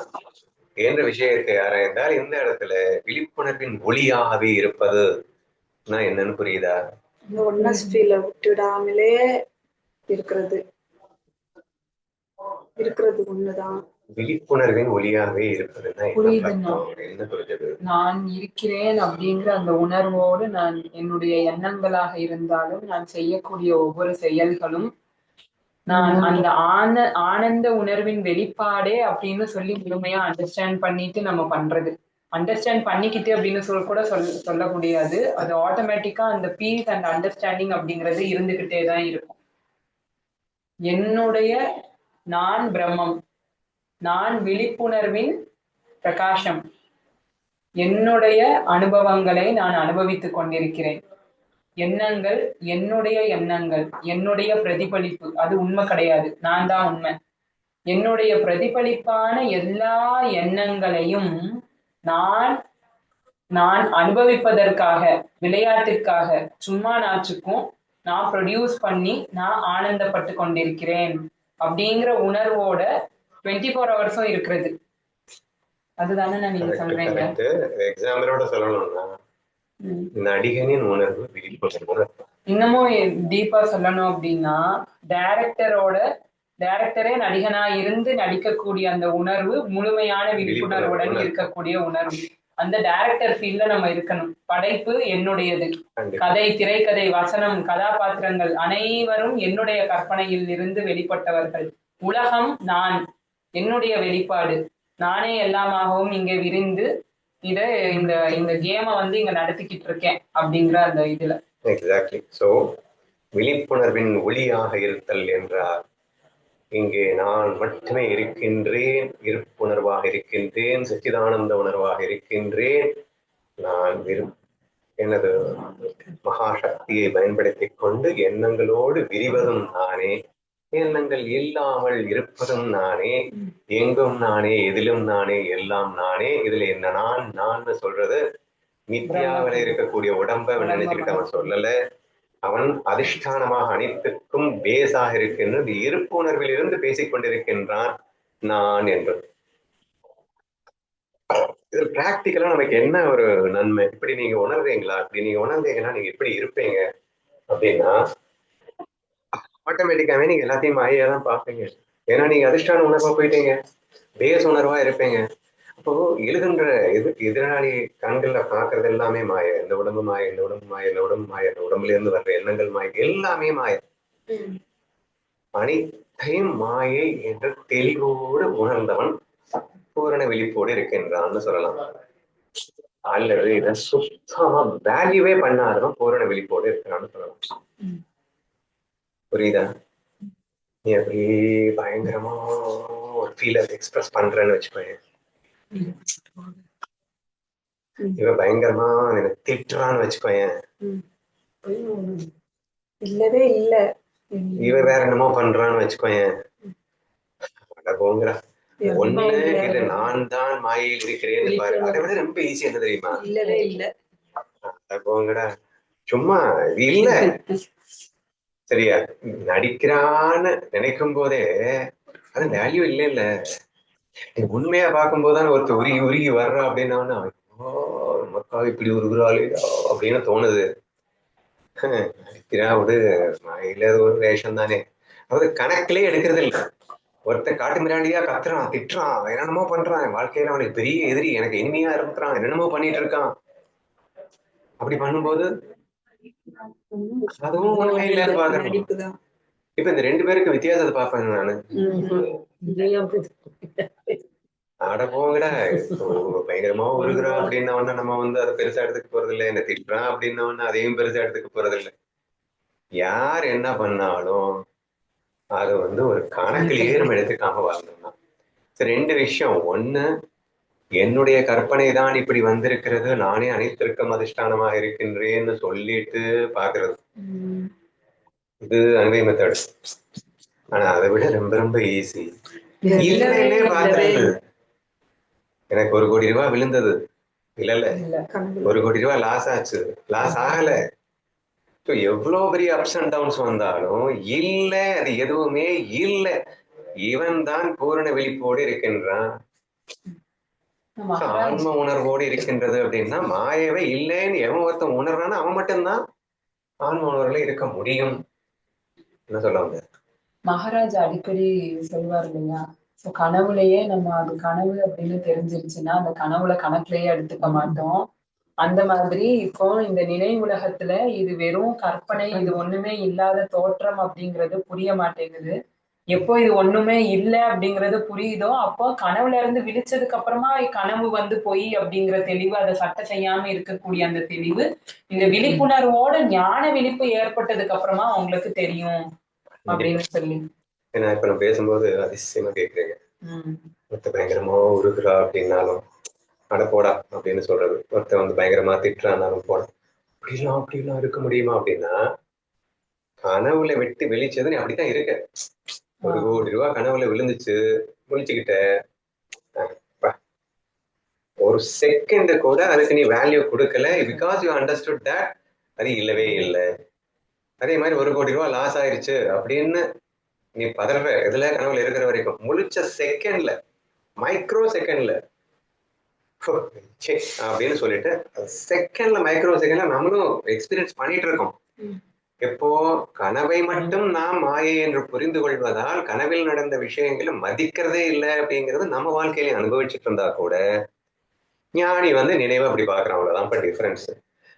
என்ற விஷயத்தை ஆராய்ந்தால் இந்த இடத்துல விழிப்புணர்வின் ஒளியாகவே இருப்பது என்னன்னு புரியுதா? ஒன்னஸ் ஃபீல விட்டுடாமலே இருக்கிறது ஒண்ணுதான். விழிப்புணர்வின் ஒளியாகவே இருப்பதுன்னா புரியுதுன்னா என்ன புரிஞ்சது? நான் இருக்கிறேன் அப்படிங்கிற அந்த உணர்வோடு நான் என்னுடைய எண்ணங்களாக இருந்தாலும் நான் செய்யக்கூடிய ஒவ்வொரு செயல்களும் நான் அந்த ஆனந்த உணர்வின் வெளிப்பாடே அப்படின்னு சொல்லி முழுமையா அண்டர்ஸ்டாண்ட் பண்ணிட்டு நம்ம பண்றது. அண்டர்ஸ்டாண்ட் பண்ணிக்கிட்டு அப்படின்னு சொல்ல முடியாது. அது ஆட்டோமேட்டிக்கா அந்த பீஸ் அண்ட் அண்டர்ஸ்டாண்டிங் அப்படிங்கிறது இருந்துகிட்டே தான் இருக்கும். என்னுடைய நான் பிரம்மம், நான் விழிப்புணர்வின் பிரகாசம், என்னுடைய அனுபவங்களை நான் அனுபவித்துக் கொண்டிருக்கிறேன். எண்ணங்கள் என்னுடைய பிரதிபலிப்பு, அது உண்மை கிடையாது, நான் தான் உண்மை. என்னுடைய பிரதிபலிப்பான எல்லா எண்ணங்களையும் நான் அனுபவிப்பதற்காக, விளையாட்டிற்காக, சும்மா நாச்சுக்கும் நான் ப்ரொடியூஸ் பண்ணி நான் ஆனந்தப்பட்டு கொண்டிருக்கிறேன் அப்படிங்கிற உணர்வோட 24 ஹவர்ஸும் இருக்கிறது. அதுதானே நீங்க சொல்றீங்க. எக்ஸாம்பிளோட சொல்லணும்னா நடிகனின் உணர்வு விழிப்புணர்வு. இன்னமும் டீப்பா சொல்லணும் அப்படின்னா டைரக்டரே நடிகனா இருந்து நடிக்கக்கூடிய அந்த உணர்வு முழுமையான விழிப்புணர்வுடன் இருக்கக்கூடிய உணர்வு. அந்த டைரக்டர் ஃபீல்ட்ல நம்ம இருக்கணும். படைப்பு என்னுடையது, கதை, திரைக்கதை, வசனம், கதாபாத்திரங்கள் அனைவரும் என்னுடைய கற்பனையில் இருந்து வெளிப்பட்டவர்கள். உலகம் நான், என்னுடைய வெளிப்பாடு, நானே எல்லாமாகவும் இங்க விரிந்து இந்த கேமை இங்க நடத்திக்கிட்டு இருக்கேன் அப்படிங்கிற அந்த இதுல. எக்ஸாக்ட்லி. சோ விழிப்புணர்வின் ஒளியாக இருத்தல் என்றால் இங்கே நான் மட்டுமே இருக்கின்றேன், இருப்புணர்வாக இருக்கின்றேன், சச்சிதானந்த உணர்வாக இருக்கின்றேன். நான் எனது மகாசக்தியை பயன்படுத்திக் கொண்டு எண்ணங்களோடு விரிவதும் நானே, எண்ணங்கள் இல்லாமல் இருப்பதும் நானே, எங்கும் நானே, எதிலும் நானே, எல்லாம் நானே. இதுல என்ன நான் சொல்றது மித்யாவில இருக்கக்கூடிய உடம்ப நினைச்சுக்கிட்டு அவன் சொல்லல. அவன் அதிஷ்டானமாக அனைத்துக்கும் பேஸாக இருக்கின்ற இருப்பு உணர்வில் இருந்து பேசிக் கொண்டிருக்கின்றான் நான் என்று. இதில் பிராக்டிக்கலா நமக்கு என்ன ஒரு நன்மை? இப்படி நீங்க உணர்றீங்களா? இப்படி நீங்க உணர்ந்தீங்கன்னா நீங்க எப்படி இருப்பீங்க அப்படின்னா ஆட்டோமேட்டிக்காவே நீங்க எல்லாத்தையும் மாயா தான் பார்ப்பீங்க. ஏன்னா நீங்க அதிஷ்டான உணர்வா போயிட்டீங்க, பேஸ் உணர்வா இருப்பீங்க. அப்போ எழுதுன்ற எதிராளி கண்கள்ல பாக்குறது எல்லாமே மாய. இந்த உடம்பு மாய, இந்த உடம்பு மாய, இந்த உடம்பு மாய, இந்த உடம்புல இருந்து வர்ற எண்ணங்கள் மாய, எல்லாமே மாய. அனைத்தையும் மாயை என்று தெளிவோடு உணர்ந்தவன் பூரண விழிப்போடு இருக்கின்றான்னு சொல்லலாம். அல்லது இதை சுத்தமா வேல்யூவே பண்ணாதவன் பூரண விழிப்போடு இருக்கிறான்னு சொல்லலாம். புரியுதா? நீ அப்படி பயங்கரமா ஒரு ஃபீலை எக்ஸ்பிரஸ் பண்றேன்னு வச்சுக்கோங்க, இவ பயங்கரமா எனக்கு திட்டுறான்னு வச்சுக்கோயேன், இல்லவே இல்ல, இவ வேற என்னமோ பண்றான்னு வச்சுக்கோயேன், போங்கிற ஒண்ணு இல்ல நான் தான் மாயையில் இருக்கிறேன்னு பாரு. அதை விட ரொம்ப ஈஸி என்ன தெரியுமா? இல்லவே இல்ல, போங்கடா சும்மா இது இல்ல. சரியா? நடிக்கிறான்னு நினைக்கும் போதே அது வேல்யூ இல்ல. இல்ல உண்மையா பார்க்கும் போதுதான் ஒருத்தர் உருகி உருகி வர்றா அப்படின்னா மக்கா இப்படி உருகுறாளே அப்படின்னு தோணுது. நடிக்கிறா விடு, இல்ல ஒரு வேஷம் தானே. அதாவது கணக்கிலே எடுக்கிறது இல்லை. ஒருத்தன் காட்டு மிராண்டியா கத்துறான், திட்டுறான், என்னென்னமோ பண்றான், வாழ்க்கையில அவனுக்கு பெரிய எதிரி, எனக்கு இனிமையா இருக்கிறான், என்னென்னமோ பண்ணிட்டு இருக்கான். அப்படி பண்ணும்போது அதுவும் உண்மை இல்லைன்னு பாக்குறேன். இப்ப இந்த ரெண்டு பேருக்கு வித்தியாசத்தை பார்ப்பேன் நானு. அட போங்கடா, பயங்கரமா உருகுறா அப்படின்னவன நம்ம அதை பெருசா எடுத்துக்க போறது இல்லை. என்ன திட்டுறான் அப்படின்னவன அதையும் பெருசா எடுத்துக்க போறது இல்லை. யார் என்ன பண்ணாலும் அது ஒரு கணக்கிலேயே நம்ம எடுத்துக்காம வாழ்ந்தோம்னா. ரெண்டு விஷயம். ஒண்ணு, என்னுடைய கற்பனை தான் இப்படி வந்திருக்கிறது, நானே அனைத்திற்கும் அதிஷ்டானமாக இருக்கின்றேன்னு சொல்லிட்டு பாக்குறது, இது அன்வை மெத்தட். ஆனா அதை விட ரொம்ப ரொம்ப ஈஸி இல்லைன்னே பாக்குறது. எனக்கு 1 கோடி ரூபாய் விழுந்தது, இல்ல 1 கோடி ரூபாய் லாஸ் ஆச்சு, லாஸ் ஆகல. எவ்வளவு பெரிய அப்ஸ் அண்ட் டவுன்ஸ் வந்தாலும் இல்ல, அது எதுவுமே இல்ல, இவன் தான் பூரண விழிப்போடு இருக்கின்றான். மகாராஜ் ஆன்ம உணர்வோடு இருக்கின்றது அப்படின்னா மாயவே இல்லைன்னு எவன் ஒருத்தன் உணர்றானோ அவன் மட்டும்தான் ஆன்ம உணர்வுல இருக்க முடியும். என்ன சொல்ல வந்த? மகாராஜ் அடிக்கடி சொல்வார் இல்லையா, ஸோ கனவுலயே நம்ம அது கனவு அப்படின்னு தெரிஞ்சிருச்சுன்னா அந்த கனவுல கணக்குலயே எடுத்துக்க மாட்டோம். அந்த மாதிரி இப்போ இந்த நினைவுலகத்துல இது வெறும் கற்பனை, இது ஒண்ணுமே இல்லாத தோற்றம் அப்படிங்கிறது புரிய மாட்டேங்குது. எப்போ இது ஒண்ணுமே இல்லை அப்படிங்கறது புரியுதோ அப்போ கனவுல இருந்து விழிச்சதுக்கு அப்புறமா கனவு வந்து பொய் அப்படிங்கிற தெளிவு, அதை சட்டை செய்யாம இருக்கக்கூடிய அந்த தெளிவு இந்த விழிப்புணர்வோட ஞான விழிப்பு ஏற்பட்டதுக்கு அப்புறமா அவங்களுக்கு தெரியும் அப்படின்னு சொல்லி. ஏன்னா இப்ப நம்ம பேசும்போது அதிசயமா கேக்குறீங்க. ஒருத்த பயங்கரமா உருகுறா அப்படின்னாலும் அட போடா அப்படின்னு சொல்றது, ஒருத்த வந்து பயங்கரமா திட்டுறானாலும் போடா, அப்படிலாம் இருக்க முடியுமா அப்படின்னா கனவுல விட்டு வெளிச்சது நீ அப்படித்தான் இருக்க. 1 கோடி ரூபாய் கனவுல விழுந்துச்சு, முடிச்சுக்கிட்ட, ஒரு செகண்ட் கூட அதுக்கு நீ வேல்யூ கொடுக்கல, பிகாஸ் யூ அண்டர்ஸ்டுட் தட் அது இல்லவே இல்லை. அதே மாதிரி 1 கோடி ரூபாய் லாஸ் ஆயிருச்சு அப்படின்னு நீ பதற இதுல கனவுல இருக்கிற வரைக்கும் முழிச்ச செகண்ட்ல, மைக்ரோ செகண்ட்ல அப்படின்னு சொல்லிட்டு செகண்ட்ல, மைக்ரோ செகண்ட்ல நம்மளும் எக்ஸ்பீரியன்ஸ் பண்ணிட்டு இருக்கோம். எப்போ கனவை மட்டும் நாம் மாயை என்று புரிந்து கொள்வதால் கனவில் நடந்த விஷயங்களை மதிக்கிறதே இல்லை அப்படிங்கிறது நம்ம வாழ்க்கையில அனுபவிச்சுட்டு இருந்தா கூட ஞானி வந்து நினைவை அப்படி பாக்குறான். அவ்வளவுதான் இப்ப டிஃபரன்ஸ்.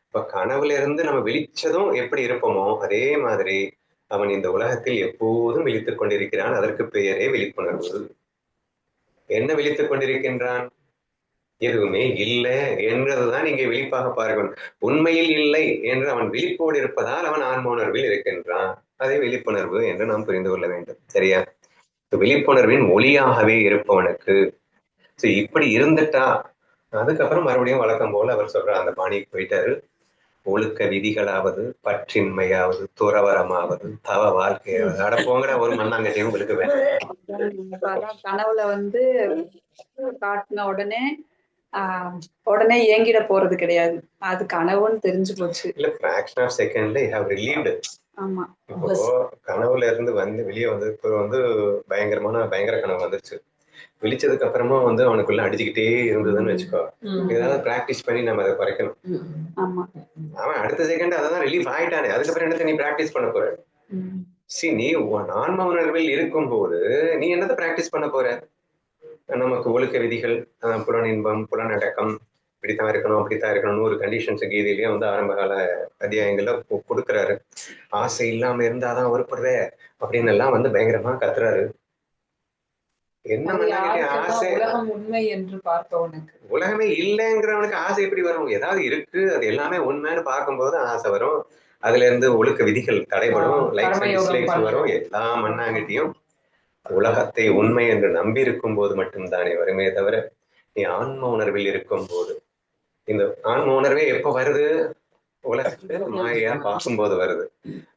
இப்ப கனவுல இருந்து நம்ம விழிச்சதும் எப்படி இருப்போமோ அதே மாதிரி அவன் இந்த உலகத்தில் எப்போதும் விழித்துக் கொண்டிருக்கிறான். அதற்கு பெயரே விழிப்புணர்வு. என்ன விழித்துக் கொண்டிருக்கின்றான்? எதுவுமே இல்லை என்றதுதான் இங்கே விழிப்பாக பார்க்கணும். உண்மையில் இல்லை என்று அவன் விழிப்போடு இருப்பதால் அவன் ஆன்ம உணர்வில் இருக்கின்றான். அதை விழிப்புணர்வு என்று நாம் புரிந்து கொள்ள வேண்டும். சரியா? விழிப்புணர்வின் ஒளியாகவே இருப்பவனுக்கு இப்படி இருந்துட்டா அதுக்கப்புறம் மறுபடியும் வழக்கம் போல அவர் சொல்ற அந்த பாணிக்கு போயிட்டாரு. ஒழுக்க விதிகளாவது, பற்றின்மையாவது, துறவரமாவது, தவ வாழ்க்கையாவது, அடப்போங்கிற ஒரு மண்ணாங்கட்டியும் உங்களுக்கு வேணும். கனவுல வந்து காட்டின உடனே ஏங்கிட போறது கிடையாது. அது கனவுன்னு தெரிஞ்சு போச்சு. இல்ல, fraction of secondல you have relieved. ஆமா. இப்போ கனவுல இருந்து வந்து வெளியே வந்து இப்போ வந்து பயங்கர கனவு வந்துருச்சு. விழிச்சதுக்கு அப்புறமா வந்து அவனுக்குள்ள அடிச்சுக்கிட்டே இருந்ததுன்னு வச்சுக்கோ, ஏதாவது பிராக்டிஸ் பண்ணி நம்ம அதை குறைக்கணும். ஆமா. அவன் அடுத்த செகண்ட் அதான் ரிலீஃப் ஆயிட்டானே, அதுக்கப்புறம் என்னத்தை நீ பிராக்டிஸ் பண்ண போற? நீ ஆன்ம உணர்வில் இருக்கும் போது நீ என்னத்தை பிராக்டிஸ் பண்ண போற? நமக்கு ஒழுக்க விதிகள், புலனின்பம், புலனடக்கம், இப்படித்தான் இருக்கணும் அப்படித்தான் இருக்கணும்னு ஒரு கண்டிஷன்ஸ் கீதையிலேயே வந்து ஆரம்ப கால அத்தியாயங்கள்ல கொடுக்குறாரு. ஆசை இல்லாம இருந்தாதான் உருப்படுற அப்படின்னு எல்லாம் வந்து பயங்கரமா கத்துறாரு. என்ன ஆசை? உலகம் உண்மை என்று பார்த்தவனுக்கு உலகமே இல்லைங்கிறவனுக்கு ஆசை எப்படி வரும்? ஏதாவது இருக்கு, அது எல்லாமே உண்மைன்னு பார்க்கும்போது ஆசை வரும். அதுல இருந்து ஒழுக்க விதிகள் தடைபடும், லைக்ஸ் அண்ட் டிஸ்லைக்ஸ் வரும். எல்லா மண்ணாங்கட்டியும் உலகத்தை உண்மை என்று நம்பி இருக்கும் போது மட்டும்தானே வருமே தவிர நீ ஆன்ம உணர்வில் இருக்கும் போது. இந்த ஆன்ம உணர்வே எப்ப வருது? உலகத்தை மாயையா பார்க்கும்போது வருது.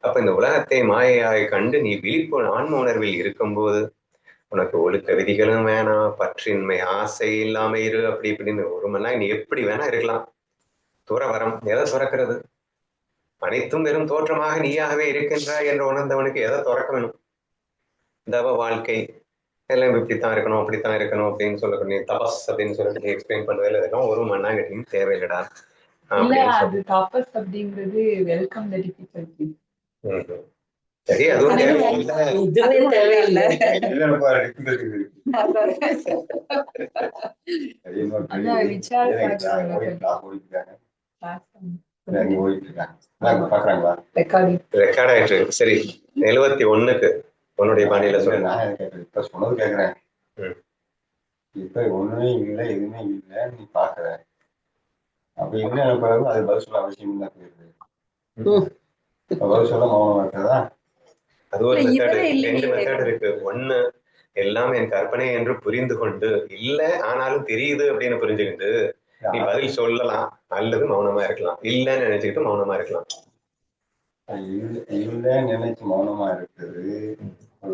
அப்ப இந்த உலகத்தை மாயையாய் கண்டு நீ ஆன்ம உணர்வில் இருக்கும் போது உனக்கு ஒழுக்க விதிகளும் வேணாம், பற்றின்மை, ஆசை இல்லாம இரு, அப்படி இப்படின்னு ஒரு மணி நேரம் நீ எப்படி வேணா இருக்கலாம். துறவரம் எதை துறக்கிறது? அனைத்தும் வெறும் தோற்றமாக நீயாகவே இருக்கின்றாய் என்று உணர்ந்தவனுக்கு எதை துறக்க வேணும்? தவ வாழ்க்கை எல்லாம் இப்படித்தான் இருக்கணும் அப்படித்தான் இருக்கணும் அப்படின்னு சொல்லக்கூடிய தபஸ் அப்படின்னு சொல்லிட்டு எக்ஸ்பிளைன் பண்ணுவதில் இதெல்லாம் ஒரு மண்ணாங்கட்டியும் தேவையில்லடா. அது தபஸ் அப்படிங்கிறது வெல்கம் தி டிஃபிகல்டி. சரி, அதுவும் தேவையில்லை. ரெக்கார்ட் ஆயிட்டு. சரி, 71க்கு உன்னுடைய பாணியில சொல்றேன். இப்ப சொன்னது கேக்குறேன். இப்ப ஒண்ணுமே இல்லை, எதுவுமே இல்லை, நீ பாக்குற அப்ப என்ன பிறகு அது பதில் சொல்ல அவசியம் தான் போயிருது. பதில் சொல்ல மௌனம் இருக்கிறதா? அது ஒரு மெத்தட். 2 மெத்தட் இருக்கு. ஒண்ணு, எல்லாம் என் கற்பனை என்று புரிந்து கொண்டு, இல்ல ஆனாலும் தெரியுது அப்படின்னு புரிஞ்சுக்கிட்டு நீ பதில் சொல்லலாம், அல்லது மௌனமா இருக்கலாம். இல்லன்னு நினைச்சுக்கிட்டு மௌனமா இருக்கலாம். இல்லன்னு நினைச்சு மௌனமா இருக்குது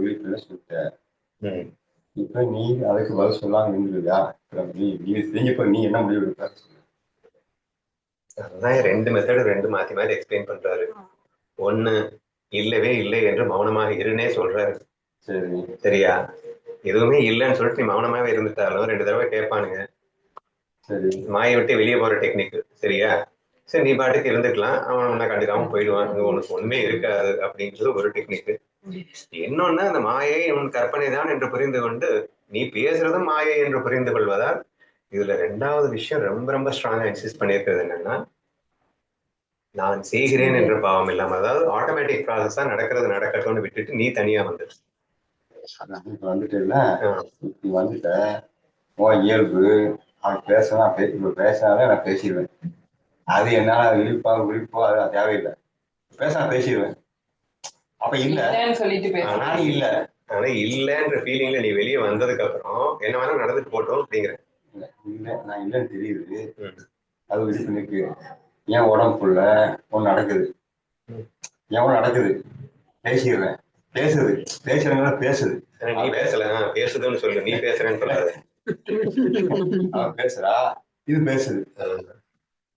வீட்டுல சுத்த. இப்ப நீ அதுக்கு பதில் சொல்லாம இருந்துருவியா? நீ என்ன முடிவு எடுக்க? அதுதான் 2 மெத்தட் 2 மாத்தி மாத்தி எக்ஸ்பிளைன் பண்றாரு. ஒண்ணு, இல்லவே இல்லை என்று மௌனமாக இருன்னே சொல்றாரு. சரியா? எதுவுமே இல்லைன்னு சொல்லிட்டு நீ மௌனமாவே இருந்துட்டாலும் 2 தடவை கேட்பானுங்க, சரி மாயை விட்டு வெளியே போற டெக்னிக். சரியா? சரி, நீ பாட்டுக்கு இருந்துக்கலாம், அவன் உன்னை கண்டுக்காம போயிடுவான், உனக்கு ஒண்ணுமே இருக்காது அப்படிங்கிறது ஒரு டெக்னிக். இன்னொன்னு, அந்த மாயை உன் கற்பனை தான் என்று புரிந்து கொண்டு நீ பேசுறதும் மாயை என்று புரிந்து கொள்வதால், இதுல ரெண்டாவது விஷயம் ரொம்ப ரொம்ப ஸ்ட்ராங்கா இன்சிஸ்ட் பண்ணியிருக்கிறது என்னன்னா, நான் செய்கிறேன் என்ற பாவம் இல்லாம, அதாவது ஆட்டோமேட்டிக் ப்ராசஸா நடக்கட்டும்னு விட்டுட்டு நீ தனியா வந்து இப்ப வந்துட்டேல்ல, நீ வந்துட்ட உன் இயல்பு அவன் பேசலாம், இப்ப பேசினாலே நான் பேசிடுவேன். அது என்னால விழிப்போ அது தேவையில்லை, பேச பேசிடுவேன். அப்ப இல்ல சொல்லிட்டு நானும் இல்ல. ஆனா இல்லன்ற ஃபீலிங்ல நீ வெளியே வந்ததுக்கு அப்புறம் என்ன வேணா நடந்துட்டு போட்டோம் அப்படிங்கிற. இல்ல நான் இல்லைன்னு தெரியுது, அது விழிப்பு நிற்கு. என் உடம்புக்குள்ள ஒண்ணு நடக்குது, எவ்வளவு நடக்குது, பேசிடுறேன். பேசுறதுனால பேசுது. நீ பேசல, பேசுதுன்னு சொல்லு, நீ பேசுறேன்னு சொல்லாத. அவன் பேசுறா, இது பேசுது.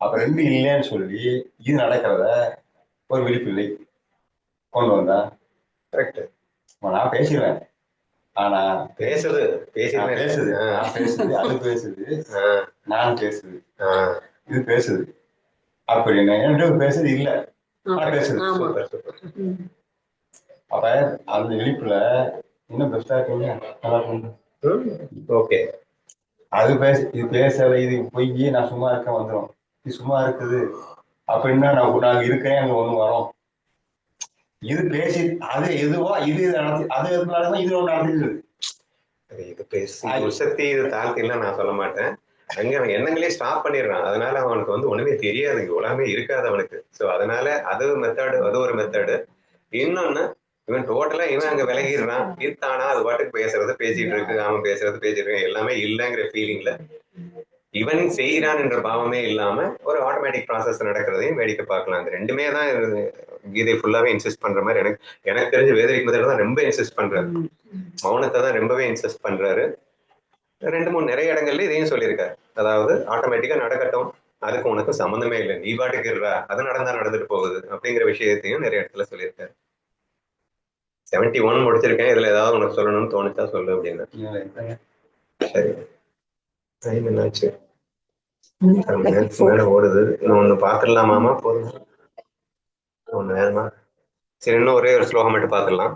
அப்ப ரெண்டு இல்லைன்னு சொல்லி இது நடக்கிறத ஒரு விழிப்பில்லை கொண்டு வந்தா கரெக்ட். நான் பேசிடுவேன், ஆனா பேசுது அது பேசுது, நான் பேசுது, இது பேசுது. அப்படின்னு என்ன பேசுது இல்ல, பேசுது. அப்ப அந்த விழிப்புல இன்னும் பெஸ்டா இருக்கீங்க, நல்லா இருக்கீங்க. ஓகே, அது இது பேசல, இது பொய், நான் சும்மா இருக்க வந்துடும். இது சும்மா இருக்குது அப்படின்னா நான் இருக்கேன், அங்க ஒண்ணு வரும். இது பேசி அது எதுவோ இது நடத்தி, அது எதுனாலும் இது ஒண்ணு நடந்துருது. இது பேசி உசத்தி இது தாழ்த்திலாம் நான் சொல்ல மாட்டேன். அங்க அவன் எண்ணங்களே ஸ்டாப் பண்ணிடுறான். அதனால அவனுக்கு உடனே தெரியாது, உலகமே இருக்காது அவனுக்கு. சோ அதனால அது மெத்தடு, அது ஒரு மெத்தடு. இன்னொன்னு, இவன் டோட்டலா இவன் அங்க விலகிடுறான், இருத்தானா அது பாட்டுக்கு பேசுறது பேசிட்டு இருக்கு, அவன் பேசுறது பேசிட்டு இருக்கு, எல்லாமே இல்லைங்கிற ஃபீலிங்ல இவன் செய்கிறான் என்ற பாவமே இல்லாம ஒரு ஆட்டோமேட்டிக் ப்ராசஸ் நடக்கிறதையும் வேடிக்கை பார்க்கலாம். அந்த ரெண்டுமே தான் கீதை ஃபுல்லாவே இன்சிஸ்ட் பண்ற மாதிரி எனக்கு தெரிஞ்ச வேதவிக் முதல்ல தான் ரொம்ப இன்சிஸ்ட் பண்றாரு. மௌனத்தை தான் ரொம்பவே இன்சிஸ்ட் பண்றாரு. 2-3 நிறைய இடங்கள்ல இதையும் சொல்லியிருக்காரு. அதாவது ஆட்டோமேட்டிக்கா நடக்கட்டும், அதுக்கு உனக்கு சம்மந்தமே இல்லை, நீ பாட்டுக்கு இருடா, அது நடந்தா நடந்துட்டு போகுது அப்படிங்கிற விஷயத்தையும் நிறைய இடத்துல சொல்லியிருக்காரு. 71 முடிச்சிருக்கேன், இதுல ஏதாவது உனக்கு சொல்லணும்னு தோணுச்சா சொல்லு அப்படின்னு. சரி, டைம் என்னாச்சு? மேல ஓடுது. இன்னொன்னு பாத்துடலாமாமா? போதும், ஒண்ணு வேணுமா? சரி, இன்னும் ஒரே ஒரு ஸ்லோகம் மட்டும் பாத்துடலாம்.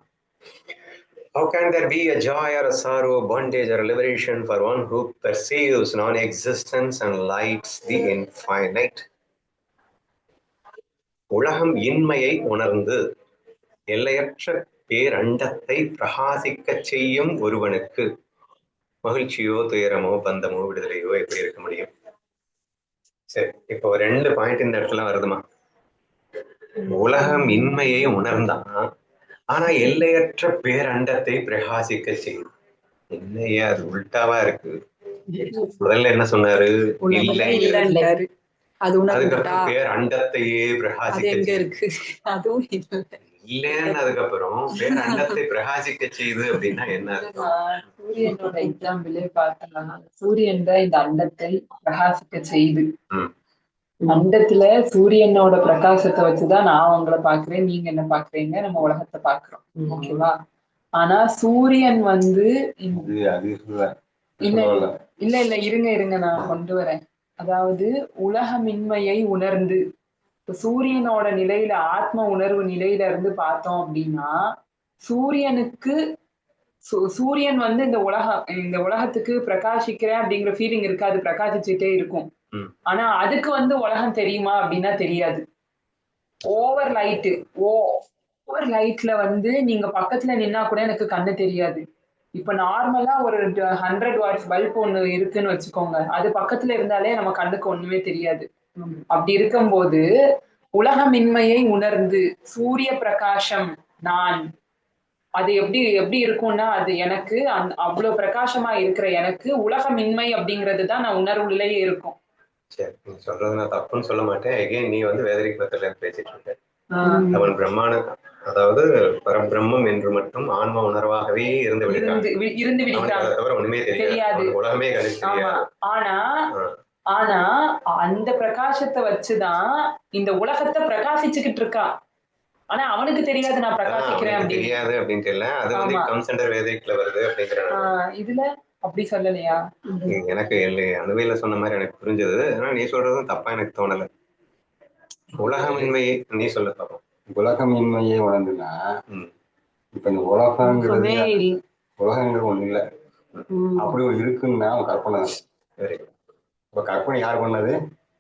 How can there be a joy or a sorrow, bondage or a liberation for one who perceives non-existence and lights the infinite? உலகம் இன்மையை உணர்ந்து எல்லையற்ற பேரண்டத்தை பிரகாசிக்க செய்யும் ஒருவனுக்கு மகிழ்ச்சியோ துயரமோ பந்தமோ விடுதலையோ எப்படி இருக்க முடியும்? சரி, இப்போ 2 பாயிண்ட் இந்த இடத்துல வருதுமா. உலகம் இன்மையை உணர்ந்தான், ஆனா எல்லையற்ற பேரண்டத்தை பிரகாசிக்க செய்யும். இல்லையா, அது உல்டாவா இருக்கு. முதல்ல என்ன சொன்னாரு? இல்லை, அதுக்கப்புறம் பேரண்டத்தையே பிரகாசிக்க இருக்கு, அதுவும் இல்லைன்னு அதுக்கப்புறம் பேரண்டத்தை பிரகாசிக்க செய்யுது அப்படின்னா என்ன அர்த்தம்? சூரியனோட எக்ஸாம்பிளே பார்த்தோம்னா, சூரியன் தான் இந்த அண்டத்தை பிரகாசிக்க செய்யுது. அண்டத்துல சூரியனோட பிரகாசத்தை வச்சுதான் நான் உங்களை பாக்குறேன், நீங்க என்ன பாக்குறீங்க, நம்ம உலகத்தை பாக்குறோம். ஓகேவா? ஆனா சூரியன் இல்ல இருங்க நான் கொண்டு வரேன். அதாவது உலகமின்மையை உணர்ந்து சூரியனோட நிலையில, ஆத்ம உணர்வு நிலையில இருந்து பார்த்தோம் அப்படின்னா, சூரியன் இந்த உலகத்துக்கு பிரகாசிக்கிறேன் அப்படிங்கிற ஃபீலிங் இருக்காது, பிரகாசிச்சுட்டே இருக்கும். ஆனா அதுக்கு உலகம் தெரியுமா அப்படின்னா தெரியாது. ஓவர் லைட்ல நீங்க பக்கத்துல நின்னா கூட எனக்கு கண்ணு தெரியாது. இப்ப நார்மலா ஒரு 100 வாட்ஸ் பல்ப் ஒண்ணு இருக்குன்னு வச்சுக்கோங்க, அது பக்கத்துல இருந்தாலே நம்ம கண்ணுக்கு ஒண்ணுமே தெரியாது. அப்படி இருக்கும்போது உலகமின்மையை உணர்ந்து சூரிய பிரகாசம் நான், அது எப்படி இருக்கும்னா, அது எனக்கு அவ்வளவு பிரகாசமா இருக்கிற எனக்கு உலகமின்மை அப்படிங்கிறதுதான் நான் உணர்வுலயே இருக்கும். சரி, நீ சொல்றது நான் தப்புன்னு சொல்ல மாட்டேன். எகைன் நீ வேதரிக் மெத்தட்ல பேசிட்டு இருக்க. அவன் பிரம்மான, அதாவது பரபிரம்மம் என்று மட்டும் ஆன்ம உணர்வாகவே இருந்து விடுகிறான், தவிர ஒண்ணுமே தெரியாது, உலகமே தெரியாது. ஆனா அந்த பிரகாசத்தை வச்சுதான் இந்த உலகத்தை பிரகாசிச்சுக்கிட்டு இருக்கா. ஆனா அவனுக்கு தெரியாது நான் பிரகாசிக்கிறேன் தெரியாது அப்படின்னு தெரியல. அது கம்ஸ் அண்டர் வேதிக்ல வருது அப்படிங்கறாங்க. இதுல அப்படி சொல்லலையா? எனக்கு அணுவையில சொன்ன மாதிரி எனக்கு புரிஞ்சது. ஆனா நீ சொல்றதும் தப்பா எனக்கு தோணல. உலகமின்மையை நீ சொல்ல பார்ப்போம். உலகமின்மையை உணர்ந்துனா இப்ப இந்த உலகங்கிறது உலகங்கிறது ஒண்ணு இல்லை, அப்படி ஒரு இருக்குன்னா அவன் கற்பனை தான். சரி, இப்ப கற்பனை யார் பண்ணது?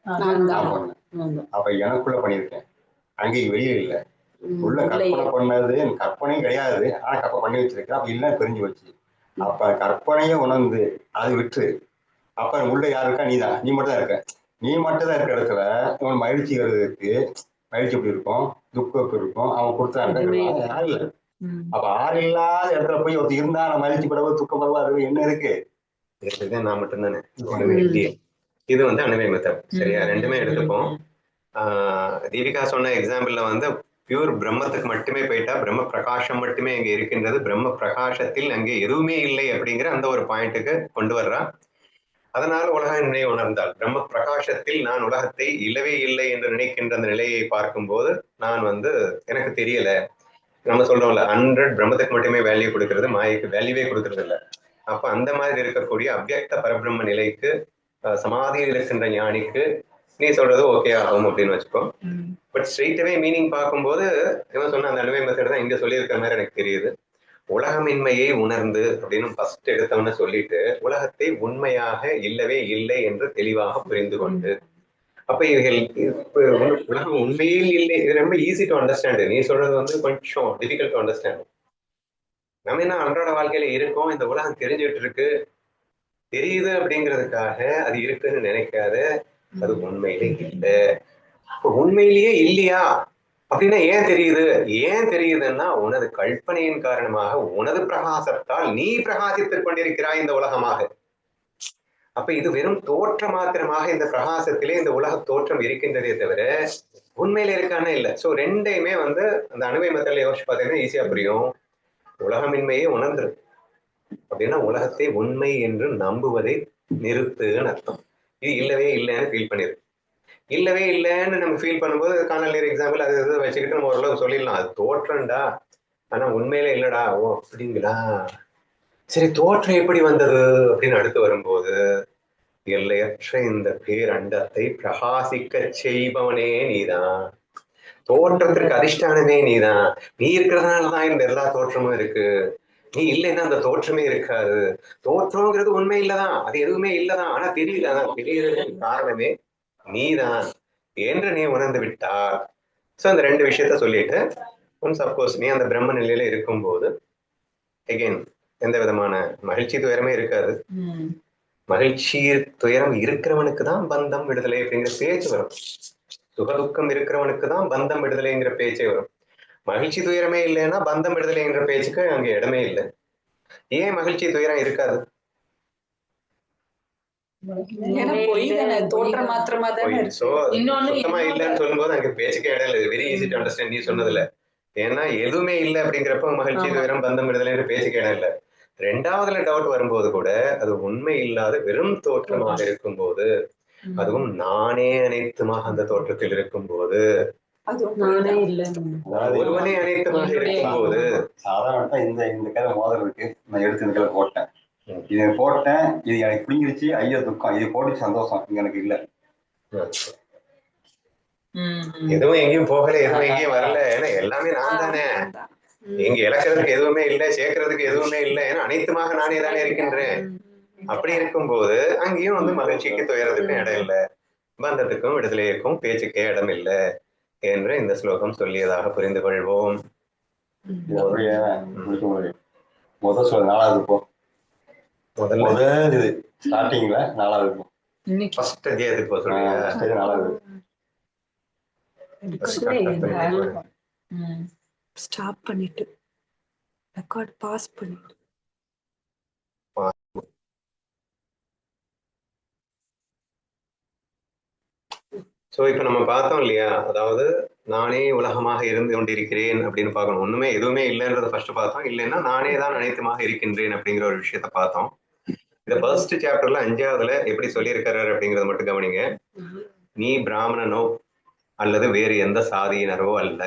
நான் பண்ணேன். அப்ப எனக்குள்ள பண்ணியிருக்கேன், அங்கே வெளியே இல்லை. உள்ள கற்பனை பண்ணது கற்பனையும் கிடையாது, ஆனா கற்பனை பண்ணி வச்சிருக்கேன். அப்ப இல்லைன்னு தெரிஞ்சு வச்சு, அப்ப கற்பனையை உணர்ந்து அது விட்டு, அப்ப உள்ள யாரு இருக்கா? நீதான், நீ மட்டும் தான் இருக்க. நீ மட்டும் தான் இருக்கிற இடத்துல இவன் மகிழ்ச்சி இருக்கு. மகிழ்ச்சி எப்படி இருக்கும், துக்கம் எப்படி இருக்கும், அவன் கொடுத்தாங்க யாரும் இல்லை. அப்ப ஆறு இல்லாத இடத்துல போய் ஒருத்தர் இருந்தா நான் மகிழ்ச்சி படவு துக்கம் படவா அது என்ன இருக்கு? நான் மட்டும்தானே. இது அணுவை மெத்தட். சரியா, ரெண்டுமே எடுத்துப்போம். தீபிகா சொன்ன எக்ஸாம்பிள்ல பியூர் பிரம்மத்துக்கு மட்டுமே போயிட்டா, பிரம்ம பிரகாசம் மட்டுமே அங்கே இருக்கின்றது, பிரம்ம பிரகாசத்தில் அங்கே எதுவுமே இல்லை அப்படிங்கிற அந்த ஒரு பாயிண்ட்டுக்கு கொண்டு வர்றா. அதனால உலகமின்மையை உணர்ந்தால், பிரம்ம பிரகாசத்தில் நான் உலகத்தை இல்லவே இல்லை என்று நினைக்கின்ற அந்த நிலையை பார்க்கும்போது நான் எனக்கு தெரியல. நம்ம சொல்றோம்ல, 100 பிரம்மத்துக்கு மட்டுமே வேல்யூ கொடுக்கறது, மாயைக்கு வேல்யூவே கொடுக்கறது இல்லை. அப்ப அந்த மாதிரி இருக்கக்கூடிய அவ்யக்த பரபிரம்ம நிலைக்கு சமாதியில் இருக்கின்ற ஞானிக்கு நீ சொல்றது ஓகே ஆகும் அப்படின்னு வச்சுக்கோ. பட் ஸ்ட்ரெயிட்டவே மீனிங் பார்க்கும்போது இவன் சொன்ன அந்த அணுவை மெத்தட் தான் இங்க சொல்லியிருக்கிற மாதிரி எனக்கு தெரியுது. உலகமின்மையை உணர்ந்து அப்படின்னு ஃபர்ஸ்ட் எடுத்தவன சொல்லிட்டு, உலகத்தை உண்மையாக இல்லவே இல்லை என்று தெளிவாக புரிந்து கொண்டு, அப்ப இவர்கள் உலகம் உண்மையில் இல்லை. இது ரொம்ப ஈஸி டு அண்டர்ஸ்டாண்ட். நீ சொல்றது கொஞ்சம் டிஃபிகல்ட் டு அண்டர்ஸ்டாண்ட். நம்ம என்ன அன்றாட வாழ்க்கையில இருக்கோம், இந்த உலகம் தெரிஞ்சுட்டு இருக்கு, தெரியுது அப்படிங்கிறதுக்காக அது இருக்குன்னு நினைக்காத. அது உண்மையிலே இல்லை. இப்ப உண்மையிலேயே இல்லையா அப்படின்னா ஏன் தெரியுது? ஏன் தெரியுதுன்னா உனது கல்பனையின் காரணமாக, உனது பிரகாசத்தால் நீ பிரகாசித்துக் கொண்டிருக்கிறாய் இந்த உலகமாக. அப்ப இது வெறும் தோற்ற மாத்திரமாக இந்த பிரகாசத்திலே இந்த உலக தோற்றம் இருக்கின்றதே தவிர உண்மையில இருக்கானே இல்லை. சோ ரெண்டையுமே அந்த அணுவை மெத்தட்ல யோசிச்சு பார்த்தீங்கன்னா ஈஸியா புரியும். உலகமின்மையே உணர்ந்துரு அப்படின்னா உலகத்தை உண்மை என்று நம்புவதை நிறுத்துன்னு அர்த்தம். இது இல்லவே இல்லைன்னு ஃபீல் பண்ணிரு. இல்லவே இல்லைன்னு நம்ம ஃபீல் பண்ணும்போது காணல் நீர் எக்ஸாம்பிள் அது எது வச்சுக்கிட்டு நம்ம ஓரளவு சொல்லிடலாம், அது தோற்றம்டா, ஆனா உண்மையில இல்லடா. ஓ அப்படிங்களா, சரி தோற்றம் எப்படி வந்தது அப்படின்னு அடுத்து வரும்போது, எல்லையற்ற இந்த பேரண்டத்தை பிரகாசிக்க செய்பவனே நீதான், தோற்றத்திற்கு அதிஷ்டானமே நீதான். நீ இருக்கிறதுனாலதான் இந்த எல்லா தோற்றமும் இருக்கு. நீ இல்லைன்னா அந்த தோற்றமே இருக்காது. தோற்றம்ங்கிறது உண்மை இல்லதான், அது எதுவுமே இல்லதான், ஆனா தெரியல. தெரியறதுக்கு காரணமே நீதான் என்று நீ உணர்ந்து விட்டார். சோ அந்த ரெண்டு விஷயத்த சொல்லிட்டு, சப்போஸ் நீ அந்த பிரம்ம நிலையில இருக்கும்போது அகெயின் எந்த விதமான மகிழ்ச்சி துயரமே இருக்காது. மகிழ்ச்சி துயரம் இருக்கிறவனுக்கு தான் பந்தம் விடுதலை அப்படிங்கிற பேச்சு வரும். சுகதுக்கம் இருக்கிறவனுக்கு தான் பந்தம் விடுதலைங்கிற பேச்சே வரும். மகிழ்ச்சி துயரமே இல்லைன்னா பந்தம் விடுதலைங்கிற பேச்சுக்கு அங்க இடமே இல்லை. ஏன் மகிழ்ச்சி துயரம் இருக்காது? சுத்தமா இல்லைன்னு சொல்லும்போது அங்க பேச்சுக்கே இடம் இல்லை. வெரி ஈஸி டு அண்டர்ஸ்டாண்ட் நீ சொன்னதுல. ஏன்னா எதுவுமே இல்லை அப்படிங்கிறப்ப மகிழ்ச்சி துயரம் பந்தம் விடுதலைங்கிற பேச்சுக்கு இடம் இல்லை. ரெண்டாவதுல டவுட் வரும்போது கூட அது உண்மை இல்லாத வெறும் தோற்றமாக இருக்கும்போது, அதுவும் நானே அனைத்துமாக அந்த தோற்றத்தில் இருக்கும்போது, ஒருவனே அனைத்துமாக இருக்கும்போது, சாதாரண இந்த கதை மோதல் இருக்கு, நான் எடுத்து இந்த கதை போட்டேன், இதை போட்டேன், இது எனக்கு பிடிங்கிருச்சு, ஐயோ துக்கம், இது போட்டு சந்தோஷம் இங்க எனக்கு இல்லை. எதுவும் எங்கேயும் போகல, எதுவும் எங்கேயும் வரல, ஏன்னா எல்லாமே நான் தானே. எங்க இழக்கிறதுக்கு எதுவுமே இல்லை, சேர்க்கறதுக்கு எதுவுமே இல்லை, ஏன்னா அனைத்துமாக நானே தானே இருக்கின்றேன். அப்படி இருக்கும்போது அங்கேயும் மகிழ்ச்சிக்கு துயரத்துக்கும் இடம் இல்லை, பந்தத்துக்கும் விடுதலைக்கும் பேச்சுக்கே இடம் இல்லை என்று இந்த ஸ்லோகம் சொல்லியதாக புரிந்து கொள்வோம். முதல் சொல்ல 4வது இருக்கும், முதல் இது ஸ்டார்டிங்ல 4வது இருக்கும். ஃபர்ஸ்ட் அத்தியாயத்துக்கு போக சொல்லுங்க. 4வது ஸ்டாப் பண்ணிட்டு ரெக்கார்ட் பாஸ் பண்ணிட்டு. சோ இப்ப நம்ம பார்த்தோம் இல்லையா, அதாவது நானே உலகமாக இருந்து கொண்டிருக்கிறேன் அப்படின்னு பார்க்கணும். ஒண்ணுமே எதுவுமே இல்லைன்றத ஃபர்ஸ்ட் பார்த்தோம். இல்லைன்னா நானே தான் அனைத்துமாக இருக்கின்றேன் அப்படிங்கிற ஒரு விஷயத்த பார்த்தோம். இந்த ஃபர்ஸ்ட் சாப்டர்ல 5வதுல எப்படி சொல்லியிருக்காரு அப்படிங்கறத மட்டும் கவனிங்க. நீ பிராமணனோ அல்லது வேறு எந்த சாதியினரோ அல்ல,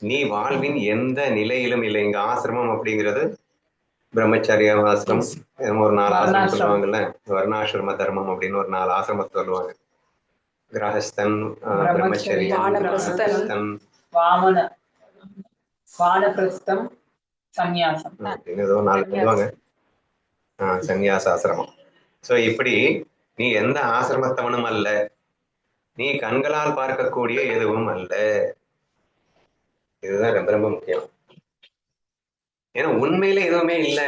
நீ வாழ்வின் எந்த நிலையிலும் இல்லை. இங்க ஆசிரமம் அப்படிங்கிறது பிரம்மச்சரிய ஆசிரம், ஒரு 4 ஆசிரம் வர்ணாசிரமம். சொல்லுவாங்கல்ல, வர்ணாசிரம தர்மம் அப்படின்னு ஒரு 4 ஆசிரமத்தை சொல்லுவாங்க. கிரகஸ்தன், பிரம்மச்சரியன், வானப்பிரஸ்தன், வாமன வானப்பிரஸ்தம், சந்நியாசம் அப்படின்னு ஏதோ 4 சொல்லுவாங்க. சந்நியாச ஆசிரமம். சோ இப்படி நீ எந்த ஆசிரமத்தவனும் அல்ல, நீ கண்களால் பார்க்கக்கூடிய எதுவும் அல்ல. இதுதான் ரொம்ப ரொம்ப முக்கியம். ஏன்னா உண்மையில எதுவுமே இல்லை,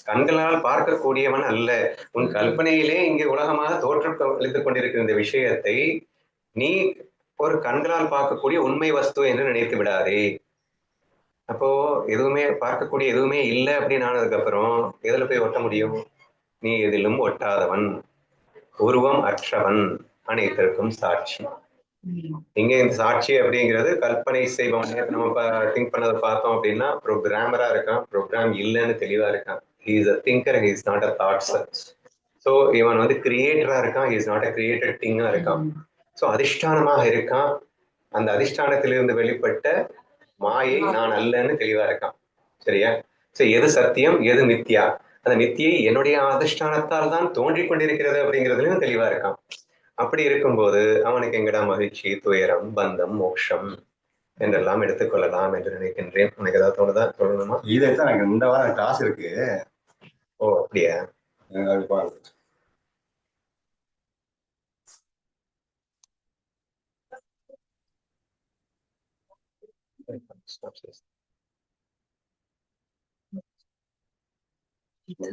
கண்களால் பார்க்கக்கூடியவன் அல்ல. உன் கல்பனையிலே இங்கே உலகமாக தோற்றளித்துக் கொண்டிருக்கிற இந்த விஷயத்தை நீ ஒரு கண்களால் பார்க்கக்கூடிய உண்மை வஸ்து என்று நினைத்து விடாதே. அப்போ எதுவுமே பார்க்கக்கூடிய எதுவுமே இல்லை அப்படின்னு ஆனதுக்கு அப்புறம் எதுல போய் ஒட்ட முடியும்? நீ எதிலும் ஒட்டாதவன், உருவம் அற்றவன், அனைத்திற்கும் சாட்சி. இங்க இந்த சாட்சி அப்படிங்கிறது கல்பனை செய்பவன். நம்ம திங்க் பண்ணதை பார்த்தோம் அப்படின்னா ப்ரோக்ராமரா இருக்கான், ப்ரோக்ராம் இல்லைன்னு தெளிவா இருக்கான். He is a thinker, he is not a thoughter. So இவன் வந்து கிரியேட்டரா இருக்கான், he is not a created திங்கா இருக்கான். ஸோ அதிஷ்டானமாக இருக்கான், அந்த அதிஷ்டானத்திலிருந்து வெளிப்பட்ட மாயை நான் அல்லன்னு தெளிவா இருக்கான். சரியா? சோ எது சத்தியம், எது மித்தியா, அந்த மித்தியை என்னுடைய அதிஷ்டானத்தால் தான் தோன்றிக் கொண்டிருக்கிறது அப்படிங்கிறதுலயும் தெளிவா இருக்கான். அப்படி இருக்கும்போது அவனுக்கு எங்கடா மகிழ்ச்சி, துயரம், பந்தம், மோட்சம் என்றெல்லாம் எடுத்துக்கொள்ளலாம் என்று நினைக்கின்றேன். உனக்கு ஏதாவது தோணுதா? சொல்லணுமா? இதைத்தான் எனக்கு இந்த வாரம் கிளாஸ் இருக்கு. ஓ அப்படியா? அது பாருங்க. Stop this.